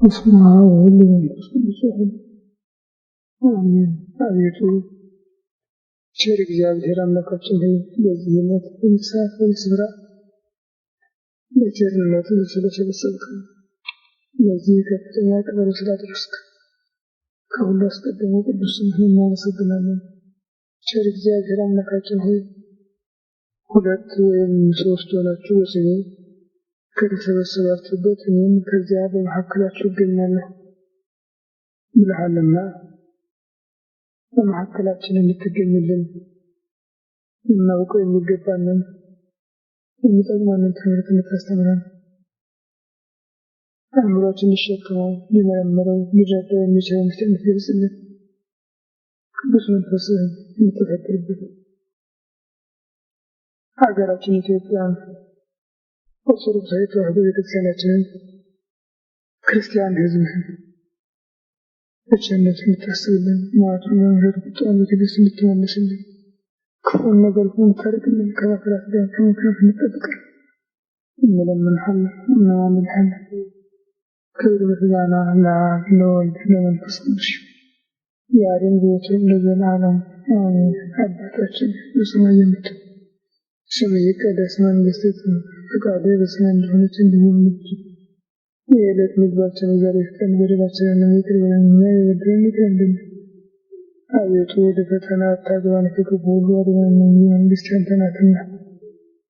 በስመ አብ ወወልድ ወመንፈስ ቅዱስ አሜን። አቤቱ ቸር እግዚአብሔር አምላካችን ሆይ በዚህ ዕለት በዚህ ሰዓት በዚህ ስፍራ በቸርነትህ ስለሰበሰብከን ለዚህ ከፍተኛ ቀጠሮ ስላደረስከን ከሁሉ አስቀድሞ ቅዱስ ስምህን እናመሰግናለን። ቸር እግዚአብሔር አምላካችን ሆይ ሁለት ወይም ሶስት ሆናችሁ በስሜ ከተሰበሰባችሁበት እኔም ከዚያ በመካከላችሁ እገኛለሁ ብለሃልና በመካከላችን እንድትገኝልን ልናውቀው የሚገባንን የሚጠቅመንን ትምህርት እንድታስተምረን አእምሯችን ሊሸከመው ሊመረምረው ሊረዳው የሚችለው ምስጢር እንድትገልጽልን ቅዱስ መንፈስህን እንድትፈጥርብን ሀገራችን ኢትዮጵያን ኦርቶዶክሳዊ ተዋሕዶ ቤተክርስቲያናችንን ክርስቲያን ሕዝብህን በቸርነት እንድታስብልን መዓቱን በምሕረት ቁጣውን በትዕግስት እንድትመልስልን ክፉን ነገር ሁሉ እንድታርቅልን ከመከራት ጋር ከመክረፍ እንድትጠብቀን እንለምንሃለን እንማልድሃለን። ክብር ምስጋና ለአብ ለወልድ ለመንፈስ ቅዱስ ዛሬም ዘወትርም ለዘላለሙ አሜን። አባታችን በሰማይ የምትኖር ስምህ ይቀደስ፣ መንግሥትህ ትምጣ፣ ፈቃድህ በሰማይ እንደሆነች እንዲሁም በምድር የዕለት ምግባችንን ዛሬ ስጠን፣ በደላችንን ይቅር በለን እኛም የበደሉንን ይቅር እንደምንል። አቤቱ ወደ ፈተና አታግባን ከክፉ ሁሉ አድነን እንጂ መንግሥት ያንተ ናትና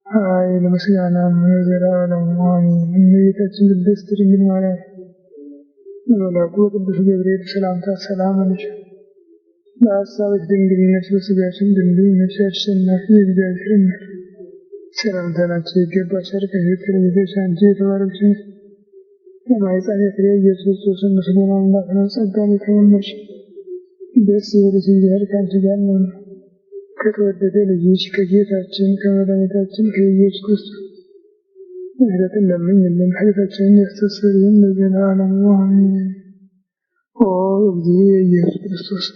ኃይል ምስጋናም ለዘላለሙ አሜን። እመቤታችን ቅድስት ድንግል ማርያም በመልአኩ በቅዱስ ገብርኤል ሰላምታ ሰላም አለሽ። በሐሳብሽ ድንግል ነሽ፣ በሥጋሽም ድንግል ነሽ። አሸናፊ የእግዚአብሔር እናት ሰላምታ ላንቺ ይገባሻል። ከሴቶች ተለይተሽ አንቺ የተባረክሽ ነሽ፣ የማኅፀንሽ ፍሬ ኢየሱስ ክርስቶስ ምስጉን አምላክ ነው። ጸጋን የተሞላሽ ደስ ይበልሽ፣ እግዚአብሔር ከአንቺ ጋር ነውና ከተወደደ ልጅሽ ከጌታችን ከመድኃኒታችን ከኢየሱስ ክርስቶስ ምሕረትን ለምኝልን ኃጢአታችንን ያስተሰርይልን ለዘላለሙ አሜን። ኦ እግዚእ ኢየሱስ ክርስቶስ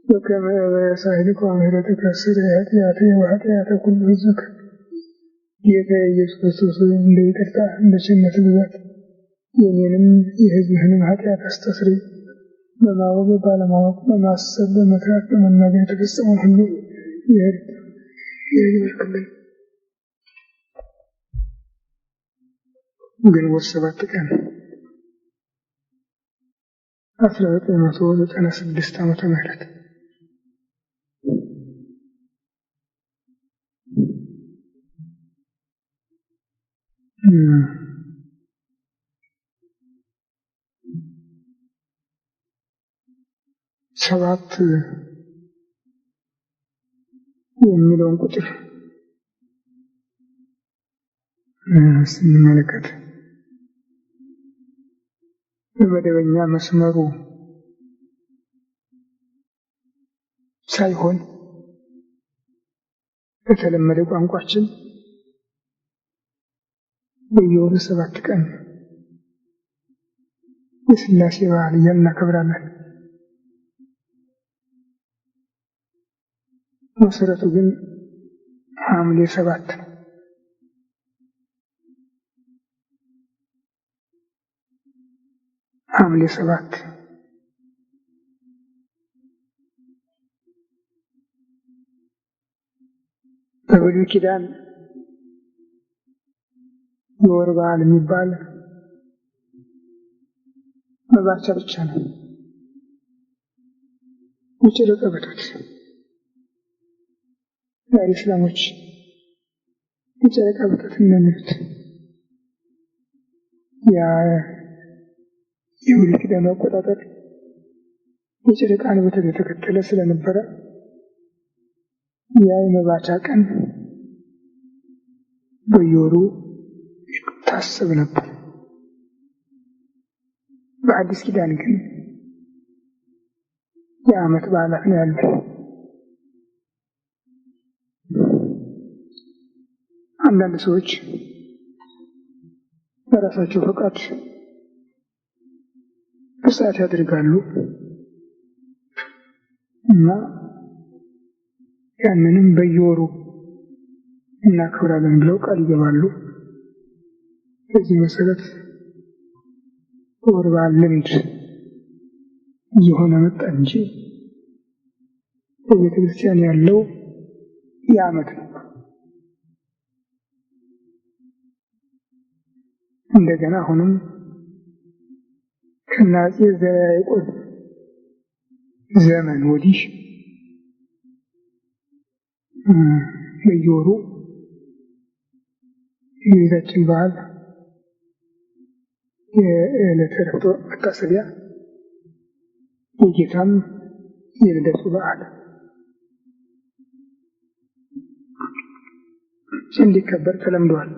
በከመ በሳህልከ ምሕረትከ ስረይ ኃጢአተየ ወኃጢአተ ኩሉ ሕዝብከ። ጌታ ኢየሱስ ክርስቶስ እንደ ይቅርታ እንደ ቸርነትህ ብዛት የእኔንም የሕዝብህንም ኃጢአት አስተስርይ። በማወቅ ባለማወቅ በማሰብ በመክራት በመናገር የተፈጸመውን ሁሉ ይቅር። ግንቦት 7 ቀን 1996 ዓመተ ምህረት ሰባት የሚለውን ቁጥር ስንመለከት በመደበኛ መስመሩ ሳይሆን በተለመደ ቋንቋችን በየወሩ 7 ቀን የሥላሴ በዓል እናከብራለን። መሰረቱ ግን ሐምሌ 7 ነው። ሐምሌ 7 በብሉይ ኪዳን የወር በዓል የሚባል መባቻ ብቻ ነው። የጨረቃ በዓላት ዛሬ እስላሞች የጨረቃ በዓላት እንደሚሉት የብሉይ ኪዳኑ አቆጣጠር የጨረቃን በዓል የተከተለ ስለነበረ ያ የመባቻ ቀን በየወሩ ታስብ ነበር። በአዲስ ኪዳን ግን የዓመት በዓላት ነው ያሉት። አንዳንድ ሰዎች በራሳቸው ፈቃድ በሰዓት ያደርጋሉ እና ያንንም በየወሩ እናከብራለን ብለው ቃል ይገባሉ። በዚህ መሰረት ቁርባን ልምድ እየሆነ መጣ እንጂ በቤተ ክርስቲያን ያለው የዓመት ነው። እንደገና አሁንም ከአፄ ዘርዓ ያዕቆብ ዘመን ወዲህ በየወሩ የጌታችን በዓል የዕለተ ዕረፍቱ መታሰቢያ የጌታም የልደቱ በዓል እንዲከበር ተለምዷል።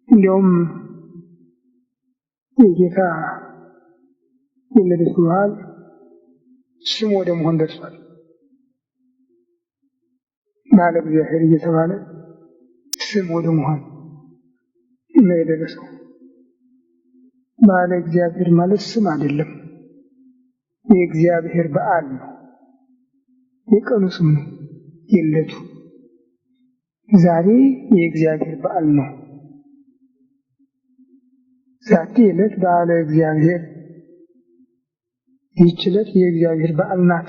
እንዲያውም የጌታ የልደቱ በዓል ስም ወደ መሆን ደርሷል። በዓለ እግዚአብሔር እየተባለ ስም ወደ መሆን ነው የደረሰው። በዓለ እግዚአብሔር ማለት ስም አይደለም፣ የእግዚአብሔር በዓል ነው። የቀኑ ስም ነው የዕለቱ። ዛሬ የእግዚአብሔር በዓል ነው። ዛቲ ዕለት በዓለ እግዚአብሔር፣ ይህች ዕለት የእግዚአብሔር በዓል ናት።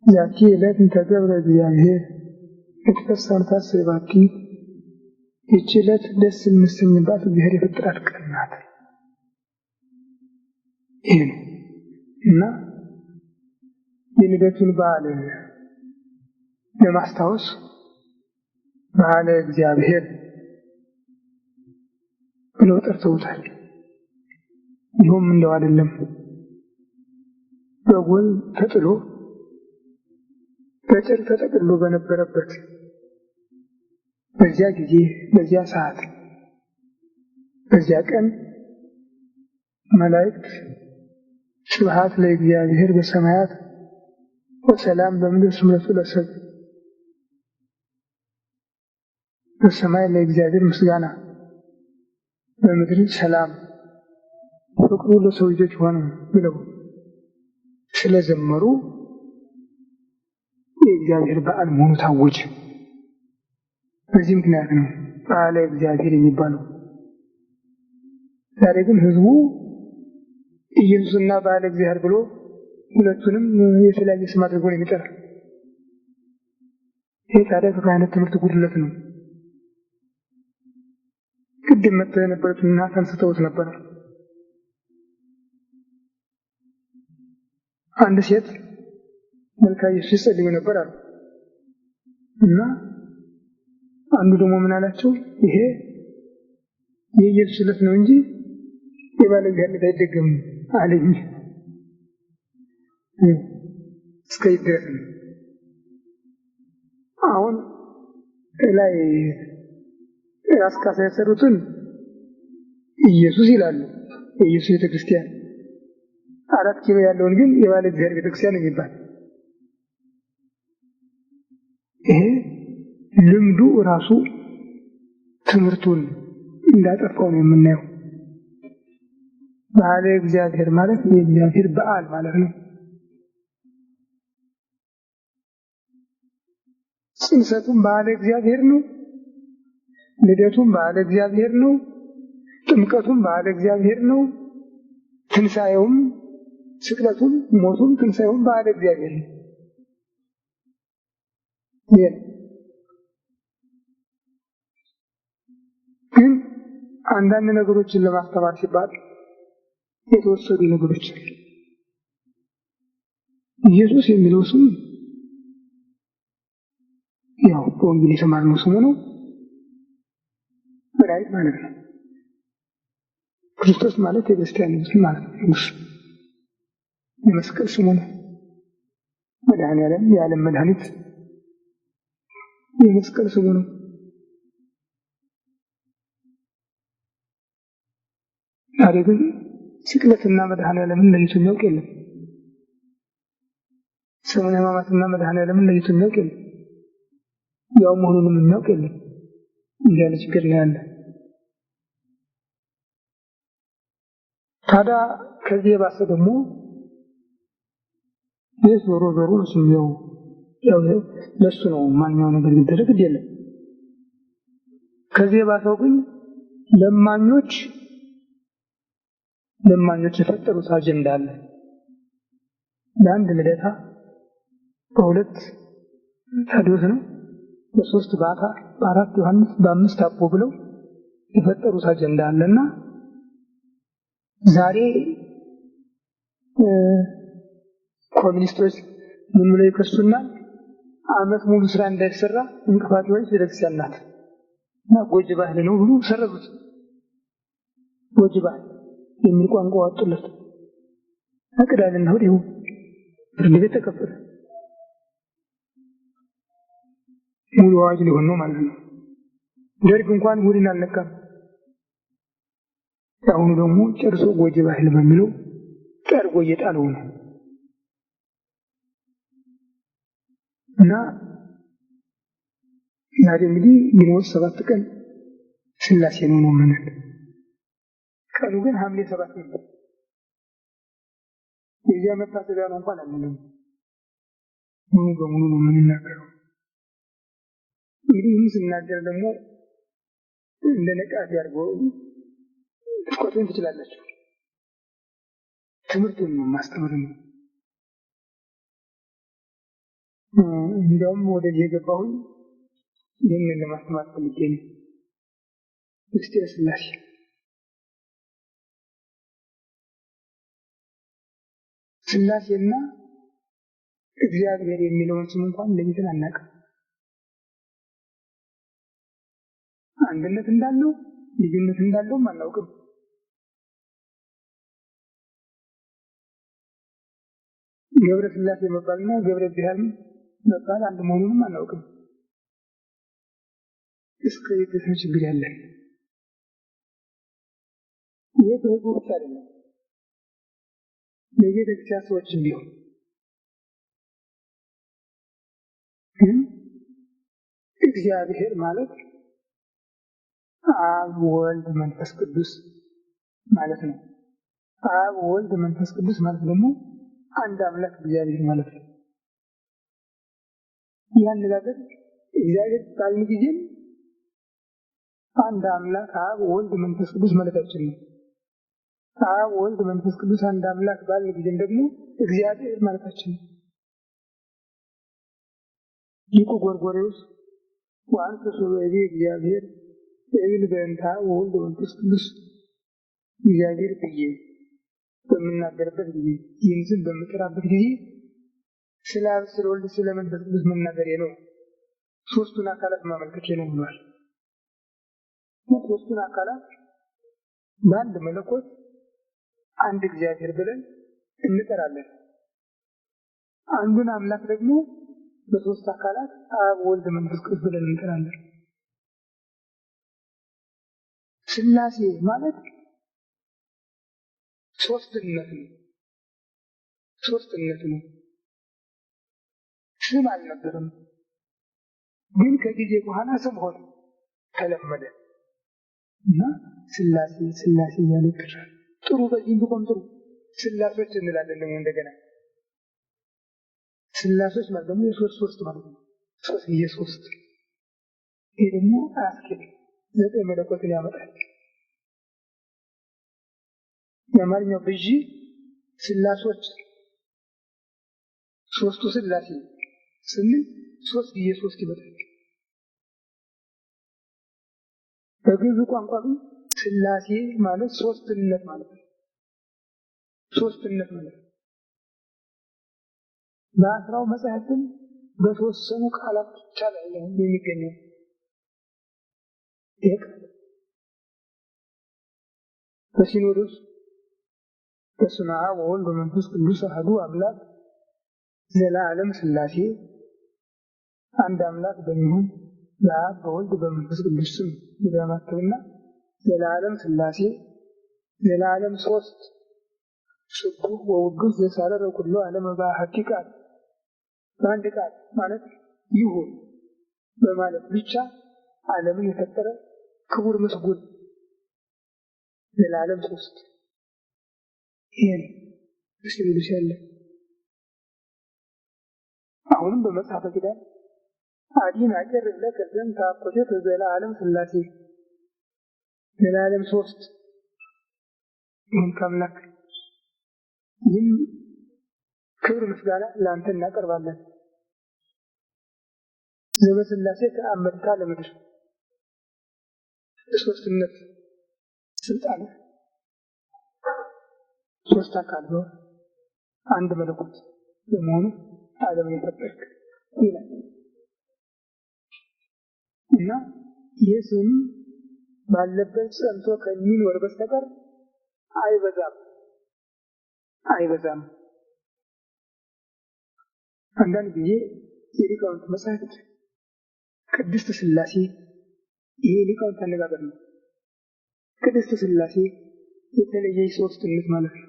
ዛቲ ዕለት እንተ ገብረ እግዚአብሔር የተፈሳን ታስባቲ፣ ይህች ዕለት ደስ የምሰኝባት እግዚአብሔር የፈጠራት ቀን ናት። ይሄ ነው እና የልደቱን በዓል ለማስታወስ በዓለ እግዚአብሔር ብለው ጠርተውታል። ይኸውም እንደው አይደለም በጎል ተጥሎ በጨርቅ ተጠቅልሎ በነበረበት በዚያ ጊዜ በዚያ ሰዓት በዚያ ቀን መላእክት ስብሐት ለእግዚአብሔር በሰማያት ወሰላም በምድር ስምረቱ ለሰብእ፣ በሰማይ ለእግዚአብሔር ምስጋና በምድር ሰላም ፍቅሩ ለሰው ልጆች ሆነ ብለው ስለዘመሩ የእግዚአብሔር በዓል መሆኑ ታወጀ። በዚህ ምክንያት ነው በዓለ እግዚአብሔር የሚባለው። ዛሬ ግን ሕዝቡ ኢየሱስና በዓለ እግዚአብሔር ብሎ ሁለቱንም የተለያየ ስም አድርጎ ነው የሚጠራ። ይህ ታዲያ ከካህናት ትምህርት ጉድለት ነው። ቅድም መጥተው የነበሩት እናት አንስተውት ነበር። አንድ ሴት መልካ ኢየሱስ ይጸልዩ ነበር አሉ እና አንዱ ደግሞ ምን አላቸው? ይሄ የኢየሱስ ዕለት ነው እንጂ የበዓለ እግዚአብሔር አይደገምም አለኝ። እስከ ይድረስ ነው። አሁን ላይ ራስ ካሳ የሰሩትን ኢየሱስ ይላሉ፣ የኢየሱስ ቤተክርስቲያን። 4 ኪሎ ያለውን ግን የበዓለ እግዚአብሔር ቤተክርስቲያን የሚባል ይሄ ልምዱ ራሱ ትምህርቱን እንዳጠፋው ነው የምናየው። በዓለ እግዚአብሔር ማለት የእግዚአብሔር በዓል ማለት ነው። ጽንሰቱም በዓለ እግዚአብሔር ነው፣ ልደቱም በዓለ እግዚአብሔር ነው፣ ጥምቀቱም በዓለ እግዚአብሔር ነው፣ ትንሣኤውም፣ ስቅለቱም፣ ሞቱም፣ ትንሣኤውም በዓለ እግዚአብሔር ነው። ግን አንዳንድ ነገሮችን ለማስተማር ሲባል የተወሰዱ ነገሮች ኢየሱስ የሚለው ስም ያው በወንጌል የተማርነው ስሙ ነው፣ መድኃኒት ማለት ነው። ክርስቶስ ማለት የክርስቲያን ስም ማለት ነው። የመስቀል ስሙ ነው። መድኃኔዓለም የዓለም መድኃኒት የመስቀል ስሙ ነው። ዛሬ ግን ስቅለትና መድኃኔዓለምን ለይቶ የሚያውቅ የለም። ሰሙነ ሕማማትና መድኃኔዓለምን ለይቶ የሚያውቅ የለም። ያው መሆኑንም የሚያውቅ የለም። እንዲህ ያለ ችግር ነው ያለ። ታዲያ ከዚህ የባሰ ደግሞ ይህ ዞሮ ያው ለሱ ነው ማንኛው ነገር ሊደረግ የለም። ከዚህ የባሰው ግን ለማኞች የፈጠሩት አጀንዳ አለ። ለአንድ ልደታ በሁለት ታዲዮስ ነው፣ በሶስት በአታ በአራት ዮሐንስ በአምስት አቦ ብለው የፈጠሩት አጀንዳ አለና ዛሬ ኮሚኒስቶች ምን ብለው ይከሱናል? ዓመት ሙሉ ስራ እንዳይሰራ እንቅፋት ወይ ቤተክርስቲያን ናት እና ጎጅ ባህል ነው ብሎ ሰረዙት። ጎጅ ባህል የሚል ቋንቋ አወጡለት። ቅዳሜና እሑድ ይኸው ፍርድ ቤት ተከፈተ። ሙሉ አዋጅ ሊሆን ነው ማለት ነው። ደርግ እንኳን እሑድን አልነካም። አሁኑ ደግሞ ጨርሶ ጎጅ ባህል በሚለው ጠርጎ እየጣለው ነው እና ዛሬ እንግዲህ ግንቦት 7 ቀን ስላሴ ነው ማለት ቀኑ ግን ሐምሌ 7 ነው። የዚያ መታሰቢያ ነው እንኳን አንልም። ሙሉ በሙሉ ነው የምንናገረው። እንግዲህ ይህን ስናገር ደግሞ እንደ ነቃት ያድርገው ትቆጡን ትችላላችሁ። ትምህርቱን ነው ማስተማር ነው። እንደውም ወደዚህ የገባሁኝ ይህንን ለማስተማር ፈልጌ ነው። ምስጢረ ሥላሴ ሥላሴና እግዚአብሔር የሚለውን ስም እንኳን ለይተን አናውቅም። አንድነት እንዳለው ልዩነት እንዳለውም አናውቅም። ገብረ ሥላሴ መባልና ገብረ እግዚአብሔር መባል አንድ መሆኑንም አናውቅም። እስከ የትም ችግር ያለን ይህ በህዝቡ ብቻ አይደለም፣ ለቤተክርስቲያን ሰዎችም ቢሆን እግዚአብሔር ማለት አብ ወልድ መንፈስ ቅዱስ ማለት ነው። አብ ወልድ መንፈስ ቅዱስ ማለት ደግሞ አንድ አምላክ እግዚአብሔር ማለት ነው። ያን ነገር እግዚአብሔር ባልን ጊዜ አንድ አምላክ አብ ወልድ መንፈስ ቅዱስ ማለታችን ነው። አብ ወልድ መንፈስ ቅዱስ አንድ አምላክ ባልን ጊዜ ደግሞ እግዚአብሔር ማለታችን ነው። ሊቁ ጎርጎርዮስ ወአንተ ሶበይቤ እግዚአብሔር እብል በእንተ አብ ወልድ መንፈስ ቅዱስ እግዚአብሔር ብዬ በምናገርበት ጊዜ ይህን ስም በምጠራበት ጊዜ ስለ አብ ስለ ወልድ ስለ መንፈስ ቅዱስ መናገሬ ነው። ሶስቱን አካላት ማመልከቴ ነው ብሏል። ሶስቱን አካላት በአንድ መለኮት አንድ እግዚአብሔር ብለን እንጠራለን። አንዱን አምላክ ደግሞ በሶስት አካላት አብ ወልድ መንፈስ ቅዱስ ብለን እንጠራለን። ሥላሴ ማለት ሶስትነት ነው። ሶስትነት ነው። ስም አልነበረም፣ ግን ከጊዜ በኋላ ስም ሆነ፣ ተለመደ እና ሥላሴ ሥላሴ እያለ ይጠራል። ጥሩ በዚህ ቢቆም ጥሩ ሥላሶች እንላለን። ደግሞ እንደገና ሥላሶች ማለት ደግሞ የሶስት ማለት ነው። ሶስት ጊዜ ሶስት። ይሄ ደግሞ አያስኬድም፣ ዘጠኝ መለኮትን ያመጣል። የአማርኛው ብዢ ሥላሶች ሶስቱ ሥላሴ ስንል ሶስት ጊዜ ሶስት ይመጣል። በግዕዝ ቋንቋ ሥላሴ ማለት ሶስትነት ማለት ነው። ሶስትነት ማለት ነው። በአስራው መጽሐፍም በተወሰኑ ቃላት ብቻ ላይ የሚገኘው ይህ ቃል በሲኖዶስ በስመ አብ ወወልድ ወመንፈስ ቅዱስ አሐዱ አምላክ ዘላለም ሥላሴ አንድ አምላክ በሚሆን በአብ በወልድ በመንፈስ ቅዱስ ስም ብለማተውና ዘላለም ሥላሴ ዘላለም ሶስት ስቡሕ ወውዱስ ዘሳረረ ኩሎ ዓለም በአሐቲ ቃል በአንድ ቃል ማለት ይሁን በማለት ብቻ ዓለምን የፈጠረ ክቡር ምስጉን ዘላለም ሶስት ይሄን ሲሉስ ያለ አሁንም በመጽሐፈ ኪዳን አዲን አቀርብ ለከ ዘንተ አቆቴ ዘላለም ሥላሴ ለዓለም ሶስት ይሁን ከአምላክ ይህም ክብር ምስጋና ለአንተ እናቀርባለን። ዘበስላሴ ተአምርታ ለምድር ሶስትነት ስልጣን ሶስት አካል ነው አንድ መለኮት በመሆኑ ዓለምን የፈጠርክ ይላል እና ኢየሱስም ባለበት ጸንቶ ከሚኖር በስተቀር አይበዛም። አንዳንድ ጊዜ የሊቃውንት መጻሕፍት ቅድስት ሥላሴ ይሄ ሊቃውንት አነጋገር ነው። ቅድስት ሥላሴ የተለየ ሶስትነት ማለት ነው።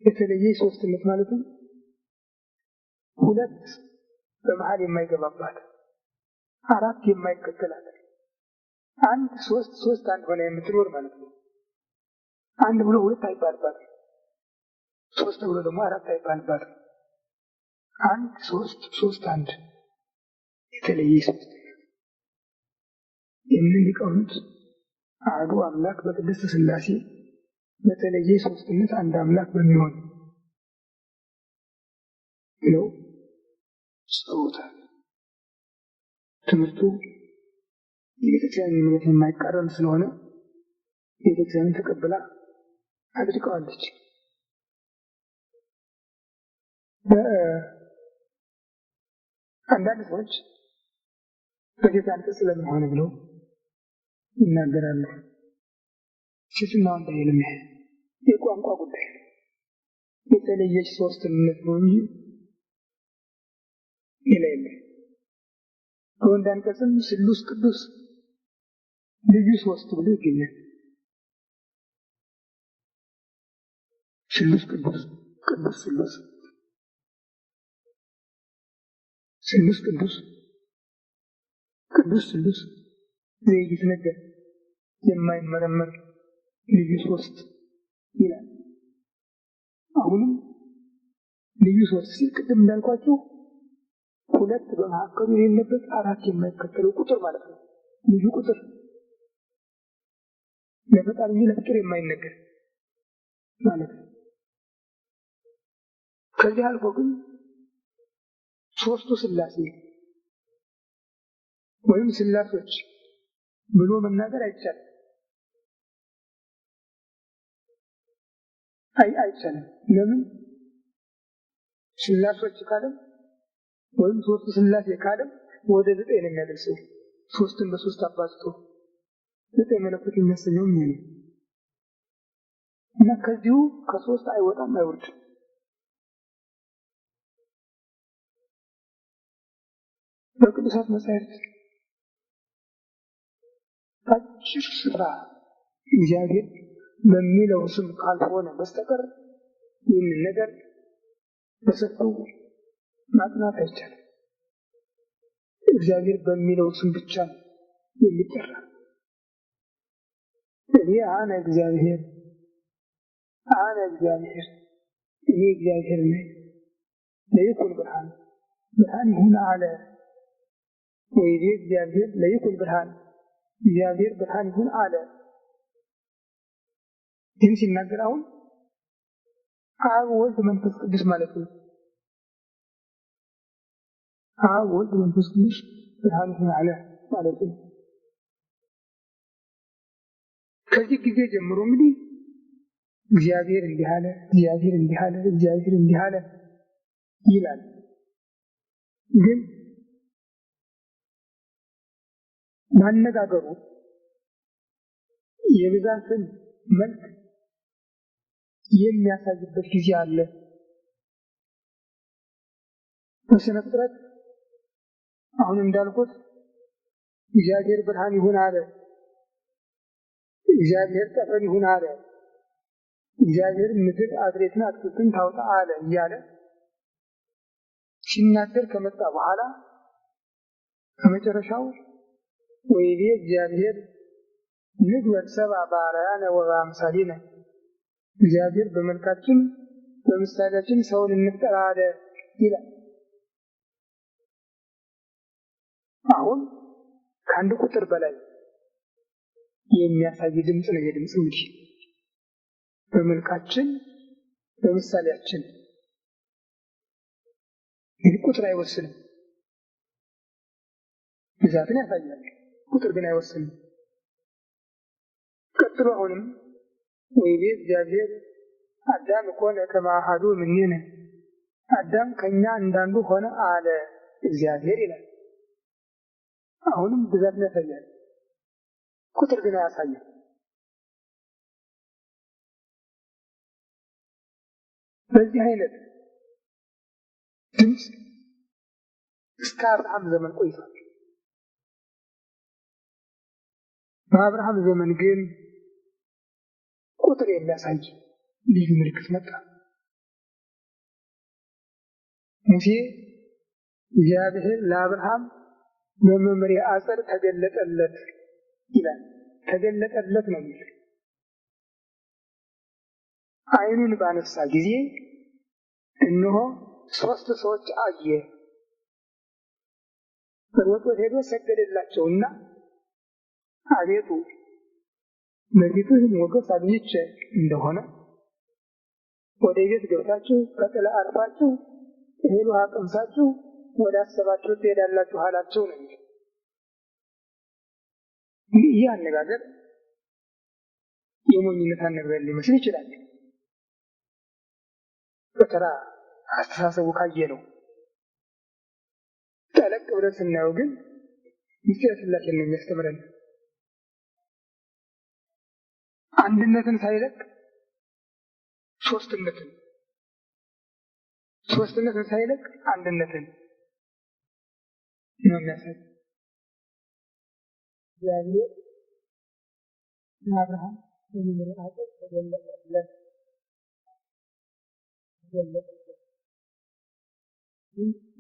የተለየ ሶስትነት ማለት ነው ሁለት በመሃል የማይገባባት አራት የማይከተላት አንድ ሶስት አንድ ሆነ የምትኖር ማለት ነው። አንድ ብሎ ሁለት አይባልባትም። ሶስት ብሎ ደግሞ አራት አይባልባትም። አንድ ሶስት አንድ የተለየ ሶስት የምን ሊቃውንት አሐዱ አምላክ በቅድስት ሥላሴ በተለየ ሶስትነት አንድ አምላክ በሚሆን ነው ጽውታል። ትምህርቱ የቤተክርስቲያን እምነት የማይቃረን ስለሆነ ቤተክርስቲያንን ተቀብላ አድርገዋለች። አንዳንድ ሰዎች በጌታ አንቀጽ ስለምን ሆነ ብለው ይናገራሉ። ሴትና ወንድ አይልም። የቋንቋ ጉዳይ የተለየች ሶስትነት ነው እንጂ የለም። በወንድ አንቀጽም ስሉስ ቅዱስ ልዩ ሶስት ብሎ ይገኛል። ስሉስ ቅዱስ ስሉስ ቅዱስ ስሉስ ዘይትነገር የማይመረመር ልዩ ሶስት ይላል። አሁንም ልዩ ሶስት ሲል ቅድም እንዳልኳችሁ ሁለት በመካከሉ የሌለበት አራት የማይከተለው ቁጥር ማለት ነው። ልዩ ቁጥር ለፈጣሪ ለፍጡር የማይነገር ማለት ነው። ከዚህ አልፎ ግን ሶስቱ ሥላሴ ወይም ሥላሶች ብሎ መናገር አይቻልም። አይቻልም። ለምን? ሥላሶች ካለም ወይም ሶስቱ ሥላሴ ካለም ወደ 9 ነው የሚያደርሰው። ሶስትን በሶስት አባዝቶ 9 መለኮት የሚያሰኘው ነው እና ከዚሁ ከሶስት አይወጣም አይወርድም። በቅዱሳት መጻሕፍት አጭር ስፍራ እግዚአብሔር በሚለው ስም ካልሆነ በስተቀር ይህንን ነገር በሰፊው ማጥናት አይቻልም። እግዚአብሔር በሚለው ስም ብቻ ነው የሚጠራ። እኔ አነ እግዚአብሔር እኔ እግዚአብሔር ነኝ። ለይኩን ብርሃን ይሁን አለ ወይኔ እግዚአብሔር ለይኩን ብርሃን እግዚአብሔር ብርሃን ይሁን አለ። ይህን ሲናገር አሁን አብ ወልድ መንፈስ ቅዱስ ማለት ነው። አብ ወልድ መንፈስ ቅዱስ ብርሃን ይሁን አለ ማለት ነው። ከዚህ ጊዜ ጀምሮ እንግዲህ እግዚአብሔር እንዲህ አለ ይላል። ግን ማነጋገሩ የብዛትን መልክ የሚያሳይበት ጊዜ አለ። በስነ ፍጥረት አሁን እንዳልኩት እግዚአብሔር ብርሃን ይሁን አለ፣ እግዚአብሔር ጠፈር ይሁን አለ፣ እግዚአብሔር ምድር አድሬትን አትክልትን ታውጣ አለ እያለ ሲናገር ከመጣ በኋላ ከመጨረሻው ወይኔ እግዚአብሔር ንግበር ሰብአ በአርአያነ ወበአምሳሊነ እግዚአብሔር በመልካችን በምሳሌያችን ሰውን እንፍጠር አለ ይላል። አሁን ከአንድ ቁጥር በላይ የሚያሳይ ድምፅ ነው። የድምፅ እንግዲህ በመልካችን በምሳሌያችን ቁጥር አይወስንም። ብዛትን ያሳያል፣ ቁጥር ግን አይወስንም። ቀጥሎ አሁንም ወይቤ እግዚአብሔር አዳም ኮነ ከመ አሐዱ እምኔነ፣ አዳም ከኛ እንዳንዱ ሆነ አለ እግዚአብሔር ይላል። አሁንም ብዛትን ያሳያል፣ ቁጥር ግን አያሳይም። በዚህ አይነት ድምፅ እስከ አብርሃም ዘመን ቆይቷል። በአብርሃም ዘመን ግን ቁጥር የሚያሳይ ልዩ ምልክት መጣ። ሙሴ እግዚአብሔር ለአብርሃም በመምሪያ አጸድ ተገለጠለት ይላል። ተገለጠለት ነው የሚል ዓይኑን ባነሳ ጊዜ እነሆ 3 ሰዎች አየ። ሮጦ ሄዶ ሰገደላቸውና አቤቱ በፊትህ ሞገስ አግኝቼ እንደሆነ ወደ ቤት ገብታችሁ ከጥላ አርፋችሁ እህል ውሃ ቀምሳችሁ ወደ አሰባችሁ ትሄዳላችሁ አላቸው ነው። ይህ አነጋገር የሞኝነት አነጋገር ሊመስል ይችላል። በተራ አስተሳሰቡ ካየ ነው። ጠለቅ ብለን ስናየው ግን ምስጢረ ሥላሴን ነው የሚያስተምረን። አንድነትን ሳይለቅ ሶስትነትን ሳይለቅ አንድነትን ነው የሚያሳይ። እግዚአብሔር ለአብርሃም በመምሪያ አጸድ ተገለጠለት።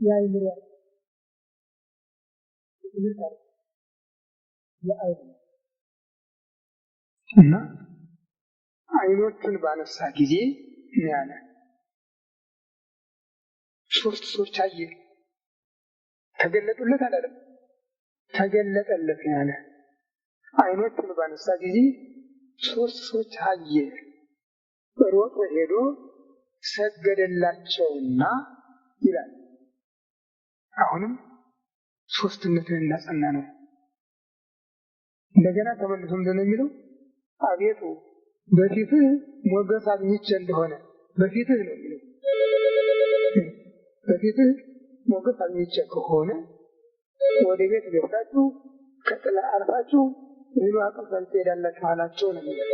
የአይምሮ እና ዓይኖቹን ባነሳ ጊዜ ያለ 3 ሰዎች አየ። ተገለጡለት አላለም፣ ተገለጠለት ያለ። ዓይኖቹን ባነሳ ጊዜ 3 ሰዎች አየ። ሮጦ ሄዶ ሰገደላቸውና ይላል። አሁንም ሶስትነትን እናጸና ነው። እንደገና ተመልሶ እንደሆነ የሚለው አቤቱ በፊትህ ሞገስ አግኝቼ እንደሆነ፣ በፊትህ ነው የሚለው። በፊትህ ሞገስ አግኝቼ ከሆነ ወደ ቤት ገብታችሁ ከጥላ አርፋችሁ እህል ውሃ ቀምሳችሁ ትሄዳላችሁ አላቸው ነው የሚለው።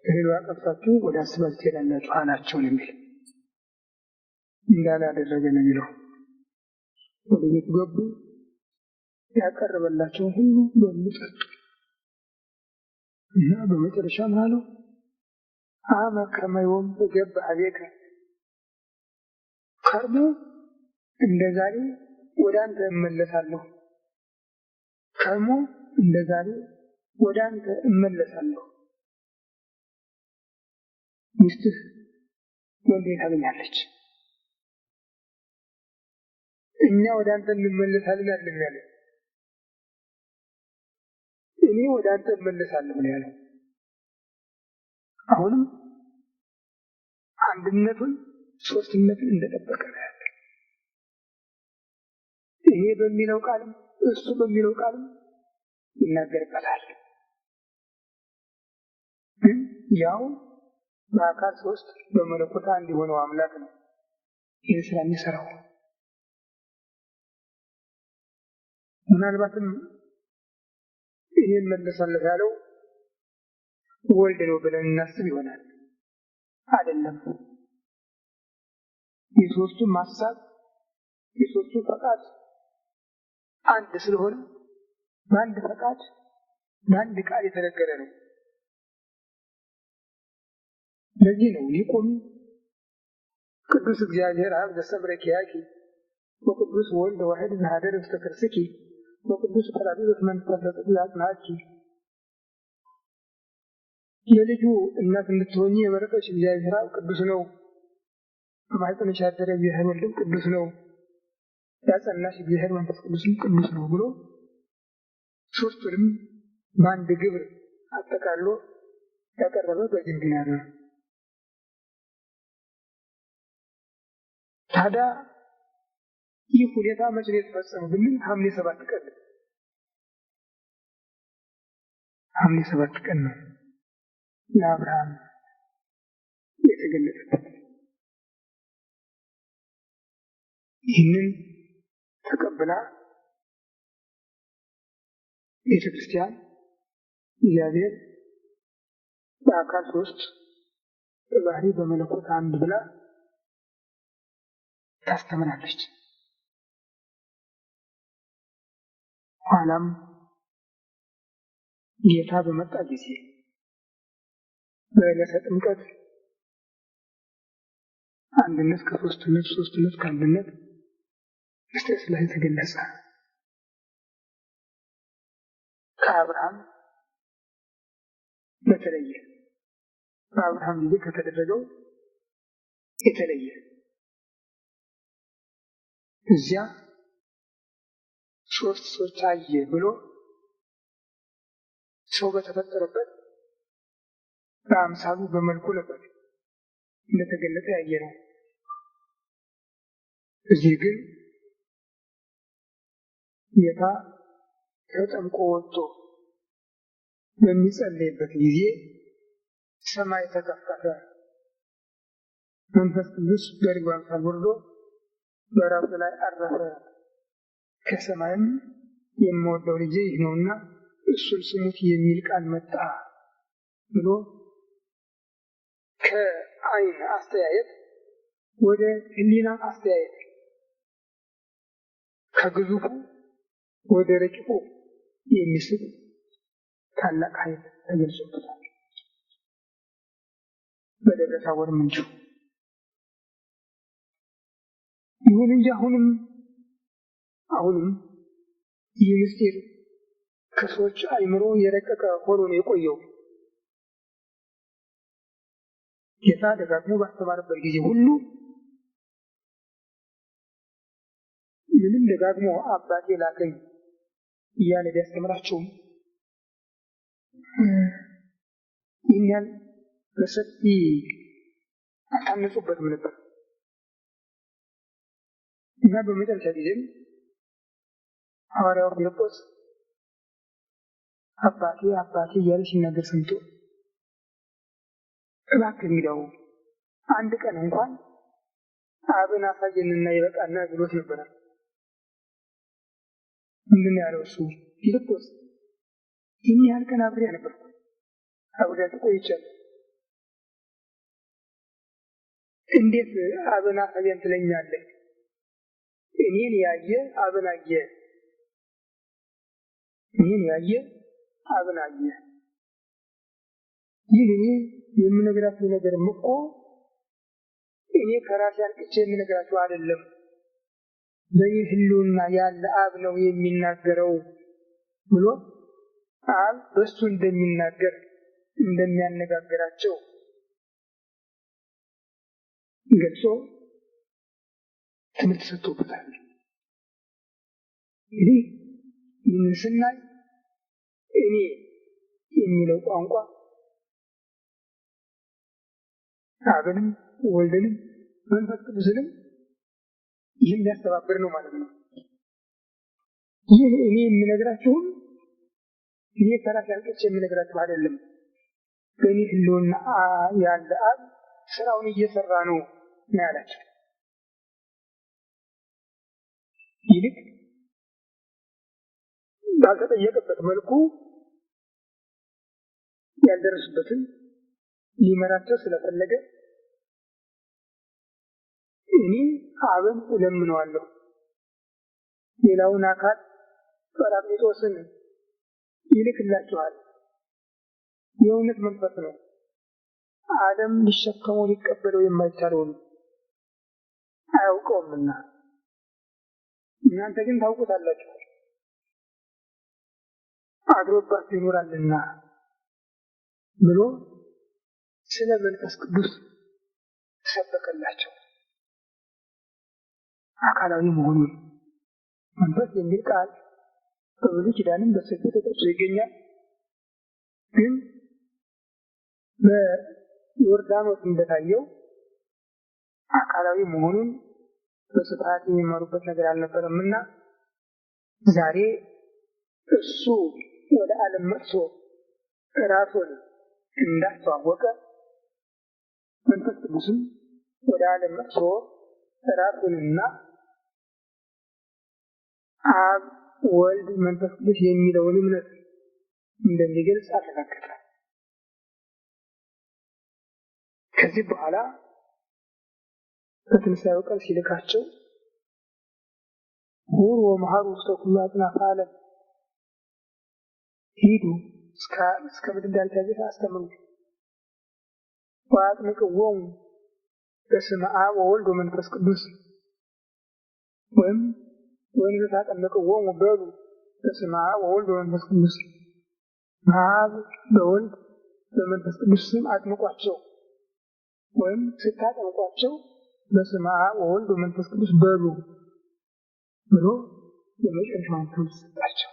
እህል ውሃ ቀምሳችሁ ወደ አስባችሁ ትሄዳላችሁ አላቸው ነው የሚለው። እንዳላደረገ ነው የሚለው። ወደ ቤት ገቡ፣ ያቀረበላቸውን ሁሉ በሉ፣ ጠጡ እና በመጨረሻ ምን አለው? አመ ከመ ዮም እገብእ ኀቤከ፣ ከርሞ እንደ ዛሬ ወደ አንተ እመለሳለሁ። ከርሞ እንደ ዛሬ ወደ አንተ እመለሳለሁ። ሚስትህ ወንድ ታገኛለች። እኛ ወደ አንተ እንመለሳለን አይደለም ያለው፣ እኔ ወደ አንተ እመለሳለሁ ነው ያለው። አሁንም አንድነቱን ሶስትነቱን እንደጠበቀ ነው ያለው። እኔ በሚለው ቃልም እሱ በሚለው ቃልም ይናገርበታል። ግን ያው በአካል 3 በመለኮት አንድ የሆነው አምላክ ነው ይህን ስራ የሚሰራው። ምናልባትም ይህን መለሳለት ያለው ወልድ ነው ብለን እናስብ ይሆናል። አይደለም። የሶስቱም ሐሳብ የሶስቱ ፈቃድ አንድ ስለሆነ በአንድ ፈቃድ በአንድ ቃል የተነገረ ነው። ለዚህ ነው ሊቁም ቅዱስ እግዚአብሔር አብ ዘሰምረ ኪያኪ ወቅዱስ ወልድ ዋሕድ ዘኀደረ ውስተ ከርሥኪ ወቅዱስ ጰራቅሊጦስ መንፈስ ቅዱስ ያጽናኪ፣ የልጁ እናት እንድትሆኚ የመረጠሽ እግዚአብሔር አብ ቅዱስ ነው፣ በማኅፀንሽ ያደረ እግዚአብሔር ወልድም ቅዱስ ነው፣ ያጸናሽ እግዚአብሔር መንፈስ ቅዱስም ቅዱስ ነው ብሎ ሶስቱንም በአንድ ግብር አጠቃሎ ያቀረበ በዚህ ምክንያት ነው። ታዲያ ይህ ሁኔታ መቼ ነው የተፈጸመው ብንል ሐምሌ 7 ቀን ነው። ሐምሌ 7 ቀን ነው ለአብርሃም የተገለጸበት። ይህንን ተቀብላ ቤተክርስቲያን እግዚአብሔር በአካል 3 በባህሪ በመለኮት አንድ ብላ ታስተምራለች። ኋላም ጌታ በመጣ ጊዜ በዕለተ ጥምቀት አንድነት ከሦስትነት ሦስትነት ከአንድነት ምስጢረ ሥላሴ ተገለጸ። ከአብርሃም በተለየ በአብርሃም ጊዜ ከተደረገው የተለየ እዚያ 3 ሰዎች አየ ብሎ ሰው በተፈጠረበት በአምሳሉ በመልኩ ነበር እንደተገለጠ ያየነው። እዚህ ግን ጌታ ተጠምቆ ወጥቶ በሚጸልይበት ጊዜ ሰማይ ተከፈተ፣ መንፈስ ቅዱስ በርግብ አምሳል ወርዶ በራሱ ላይ አረፈ። ከሰማይም የምወደው ልጄ ይህ ነውና እሱን ስሙት የሚል ቃል መጣ ብሎ ከዓይን አስተያየት ወደ ሕሊና አስተያየት ከግዙፉ ወደ ረቂቁ የሚስብ ታላቅ ኃይል ተገልጾበታል በደብረ ታቦር ምንጩ። ይሁን እንጂ አሁንም ይህ ምስጢር ከሰዎች አእምሮ የረቀቀ ሆኖ ነው የቆየው። ጌታ ደጋግሞ ባስተማረበት ጊዜ ሁሉ ምንም ደጋግሞ አባቴ ላከኝ እያለ ቢያስተምራቸውም ይህን ያህል በሰፊ አልታነጹበትም ነበር እና በመጨረሻ ጊዜም ሐዋርያው ፊልጶስ አባቴ አባቴ እያለ ሲናገር ሰምቶ እባክህ እንግዲያው አንድ ቀን እንኳን አብን አሳየንና ይበቃና ብሎት ነበር። ምንድን ያለው እሱ ፊልጶስ ይህን ያህል ቀን አብሬ ነበርኩ፣ አብሬያት ቆይቻለሁ፣ እንዴት አብን አሳየን ትለኛለህ? እኔን ያየ አብን አየ፣ እኔን ያየ አብን አየ። ይህ እኔ የምነግራችሁ ነገርም እኮ እኔ ከራሴ አንቅቼ የምነግራችሁ አይደለም፣ በይህ ህልውና ያለ አብ ነው የሚናገረው ብሎ አብ በሱ እንደሚናገር እንደሚያነጋግራቸው ገልጾ ትምህርት ሰጥቶበታል። እንግዲህ ይህንን ስናይ እኔ የሚለው ቋንቋ አብንም ወልድንም መንፈስ ቅዱስንም ይህን ሊያስተባብር ነው ማለት ነው። ይህ እኔ የምነግራችሁም እኔ ከራሴ አንቅቼ የምነግራችሁ አይደለም፣ በእኔ ህልውና ያለ አብ ስራውን እየሰራ ነው ያላቸው። ይልቅ ባልተጠየቀበት መልኩ ያልደረሱበትን ሊመራቸው ስለፈለገ እኔ አብን እለምነዋለሁ፣ ሌላውን አካል ጰራቅሊጦስን ይልክላችኋል፣ የእውነት መንፈስ ነው፣ ዓለም ሊሸከመው ሊቀበለው የማይቻለውን አያውቀውምና እናንተ ግን ታውቁታላችሁ፣ አድሮባችሁ ይኖራልና ብሎ ስለ መንፈስ ቅዱስ ሰበከላቸው። አካላዊ መሆኑን መንፈስ የሚል ቃል በብሉይ ኪዳንም በሰፊው ተጠቅሶ ይገኛል። ግን በዮርዳኖስ እንደታየው አካላዊ መሆኑን በስፋት የሚማሩበት ነገር አልነበረምና ዛሬ እሱ ወደ ዓለም መጥቶ ራሱን እንዳስተዋወቀ መንፈስ ቅዱስም ወደ ዓለም መጥቶ ራሱንና አብ ወልድ መንፈስ ቅዱስ የሚለውን እምነት እንደሚገልጽ አረጋገጠ። ከዚህ በኋላ በትንሣኤው ቀን ሲልካቸው ሁሩ ወመሃሩ ውስተ ኩሉ አጽናፈ ዓለም ሂዱ እስከ ምድር ዳርቻ ድረስ አስተምሩ ወአጥምቅዎሙ በስመ አብ ወወልድ ወመንፈስ ቅዱስ ወይም ታጠምቅዎሙ በሉ በስመ አብ ወወልድ ወመንፈስ ቅዱስ በአብ በወልድ በመንፈስ ቅዱስ ስም አጥምቋቸው ወይም ስታጠምቋቸው በስመ አብ ወወልድ ወመንፈስ ቅዱስ በሉ ብሎ የመጨረሻውን ትምህርት ሰጣቸው።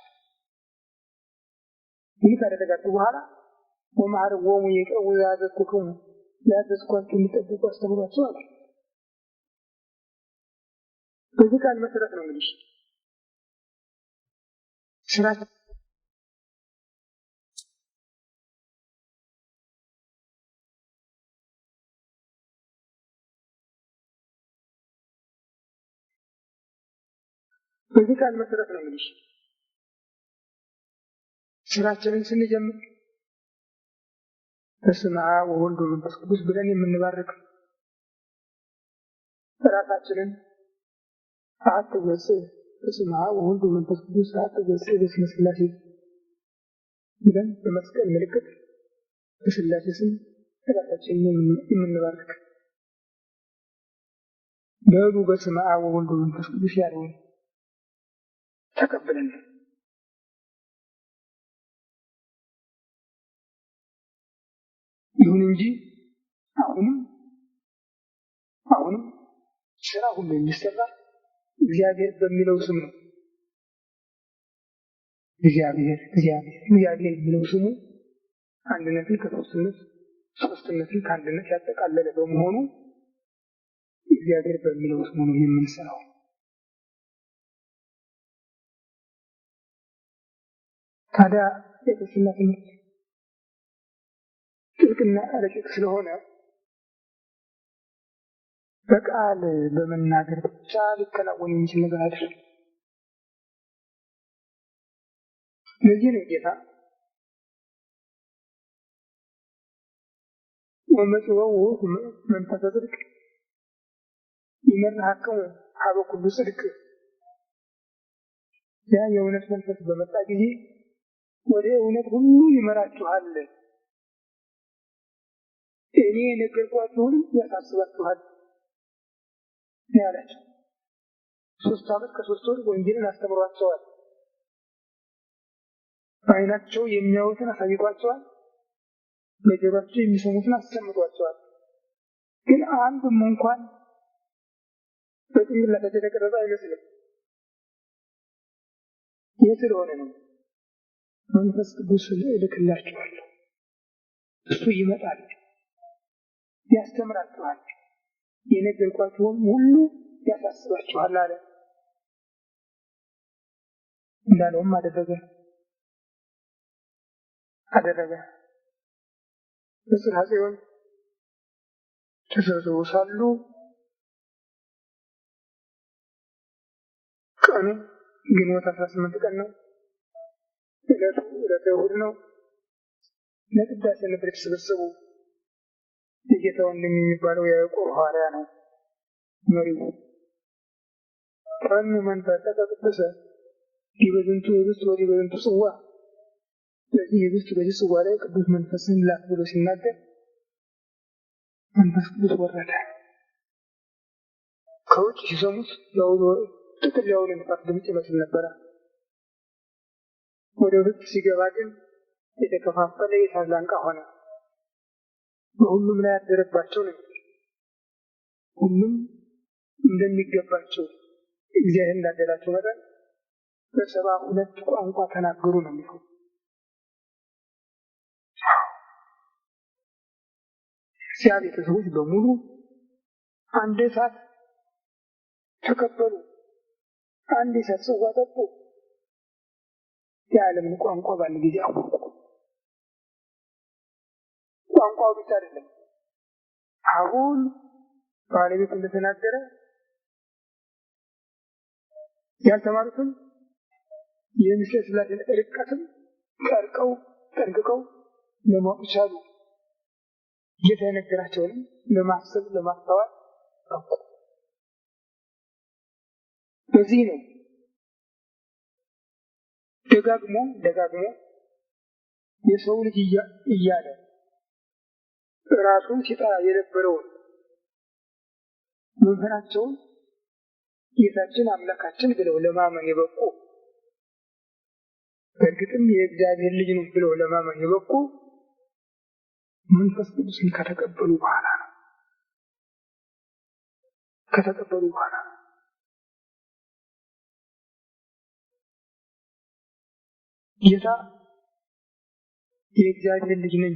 ይህ ካደረጋችሁ በኋላ ወመሃርዎሙ ይቅረቡ ያዘዝኩክሙ ያዘዝኳችሁ እንዲጠብቁ አስተምሯቸው አለ። በዚህ ቃል መሰረት ነው እንግዲህ ስራችን በዚህ ቃል መሰረት ነው እንግዲህ ስራችንን ስንጀምር በስመ አብ ወወልድ ወመንፈስ ቅዱስ ብለን የምንባርክ ራሳችንን አትገጽ በስመ አብ ወወልድ ወመንፈስ ቅዱስ አትገጽ በስመ ሥላሴ ብለን በመስቀል ምልክት በሥላሴ ስም ራሳችንን የምንባርክ በሉ በስመ አብ ወወልድ ወመንፈስ ቅዱስ ያለውን ተቀብለን ይሁን እንጂ አሁንም ስራ ሁሉ የሚሰራ እግዚአብሔር በሚለው ስም ነው። እግዚአብሔር የሚለው ስሙ አንድነትን ከሶስትነት ሶስትነትን ከአንድነት ያጠቃለለ በመሆኑ እግዚአብሔር በሚለው ስሙ ነው የምንሰራው። ታዲያ የክርስትና ትምህርት ጥልቅና ረቂቅ ስለሆነ በቃል በመናገር ብቻ ሊከናወን የሚችል ነገር አይደለም። ለዚህ ነው ጌታ ወመጽወው መንፈሰ ጽድቅ ይመርሐክሙ ሀበ ኩሉ ጽድቅ ያ የእውነት መንፈስ በመጣ ጊዜ ወደ እውነት ሁሉ ይመራችኋል፣ እኔ የነገርኳችሁን ያሳስባችኋል ያላቸው። 3 ዓመት ከ3 ወር ወንጌልን አስተምሯቸዋል። በዓይናቸው የሚያዩትን አሳይቷቸዋል፣ በጆሮአቸው የሚሰሙትን አሰምቷቸዋል። ግን አንድም እንኳን በጭንቅላታቸው የተቀረጸ አይመስልም። ይህ ስለሆነ ነው መንፈስ ቅዱስ እልክላችኋለሁ፣ እሱ ይመጣል፣ ያስተምራችኋል፣ የነገርኳችሁን ሁሉ ያሳስባችኋል አለ። እንዳለውም አደረገ። በጽርሐ ጽዮን ተሰብስበው ሳሉ ቀኑ ግንቦት 18 ቀን ነው። ዕለተ እሑድ ነው። ለቅዳሴ ነበር የተሰበሰቡ። የጌታ ወንድም የሚባለው ያዕቆብ ሐዋርያ ነው መሪው። ቀኑ መንፈሰ ቅዱስ ዲበዝንቱ ህብስት ወዲበዝንቱ ጽዋ፣ በዚህ ህብስት በዚህ ጽዋ ላይ ቅዱስ መንፈስን ላክ ብሎ ሲናገር መንፈስ ቅዱስ ወረደ። ከውጭ ሲሰሙት ጥቅል ያውሎ ነፋስ ድምፅ ይመስል ነበረ። ወደ ውስጥ ሲገባ ግን የተከፋፈለ የእሳት ላንቃ ሆነ። በሁሉም ላይ ያደረባቸው ነው። ሁሉም እንደሚገባቸው እግዚአብሔር እንዳደላቸው መጠን በ72 ቋንቋ ተናገሩ ነው የሚለው። ሲያቤተሰቦች በሙሉ አንድ እሳት ተቀበሉ፣ አንድ እሳት ጽዋ ጠጡ። የዓለምን ቋንቋ በአንድ ጊዜ አወቁ። ቋንቋው ብቻ አይደለም፣ አሁን ባለቤት እንደተናገረ ያልተማሩትን የምስጢረ ሥላሴን ርቀትም ጠንቅቀው ለማወቅ ቻሉ። ጌታ የነገራቸውንም ለማሰብ ለማስተዋል በቁ። በዚህ ነው ደጋግሞ የሰው ልጅ እያለ ራሱን ሲጠራ የነበረውን መምህራቸውን ጌታችን አምላካችን ብለው ለማመን የበቁ፣ በእርግጥም የእግዚአብሔር ልጅ ነው ብለው ለማመን የበቁ መንፈስ ቅዱስን ከተቀበሉ በኋላ ነው። ጌታ የእግዚአብሔር ልጅ ነኝ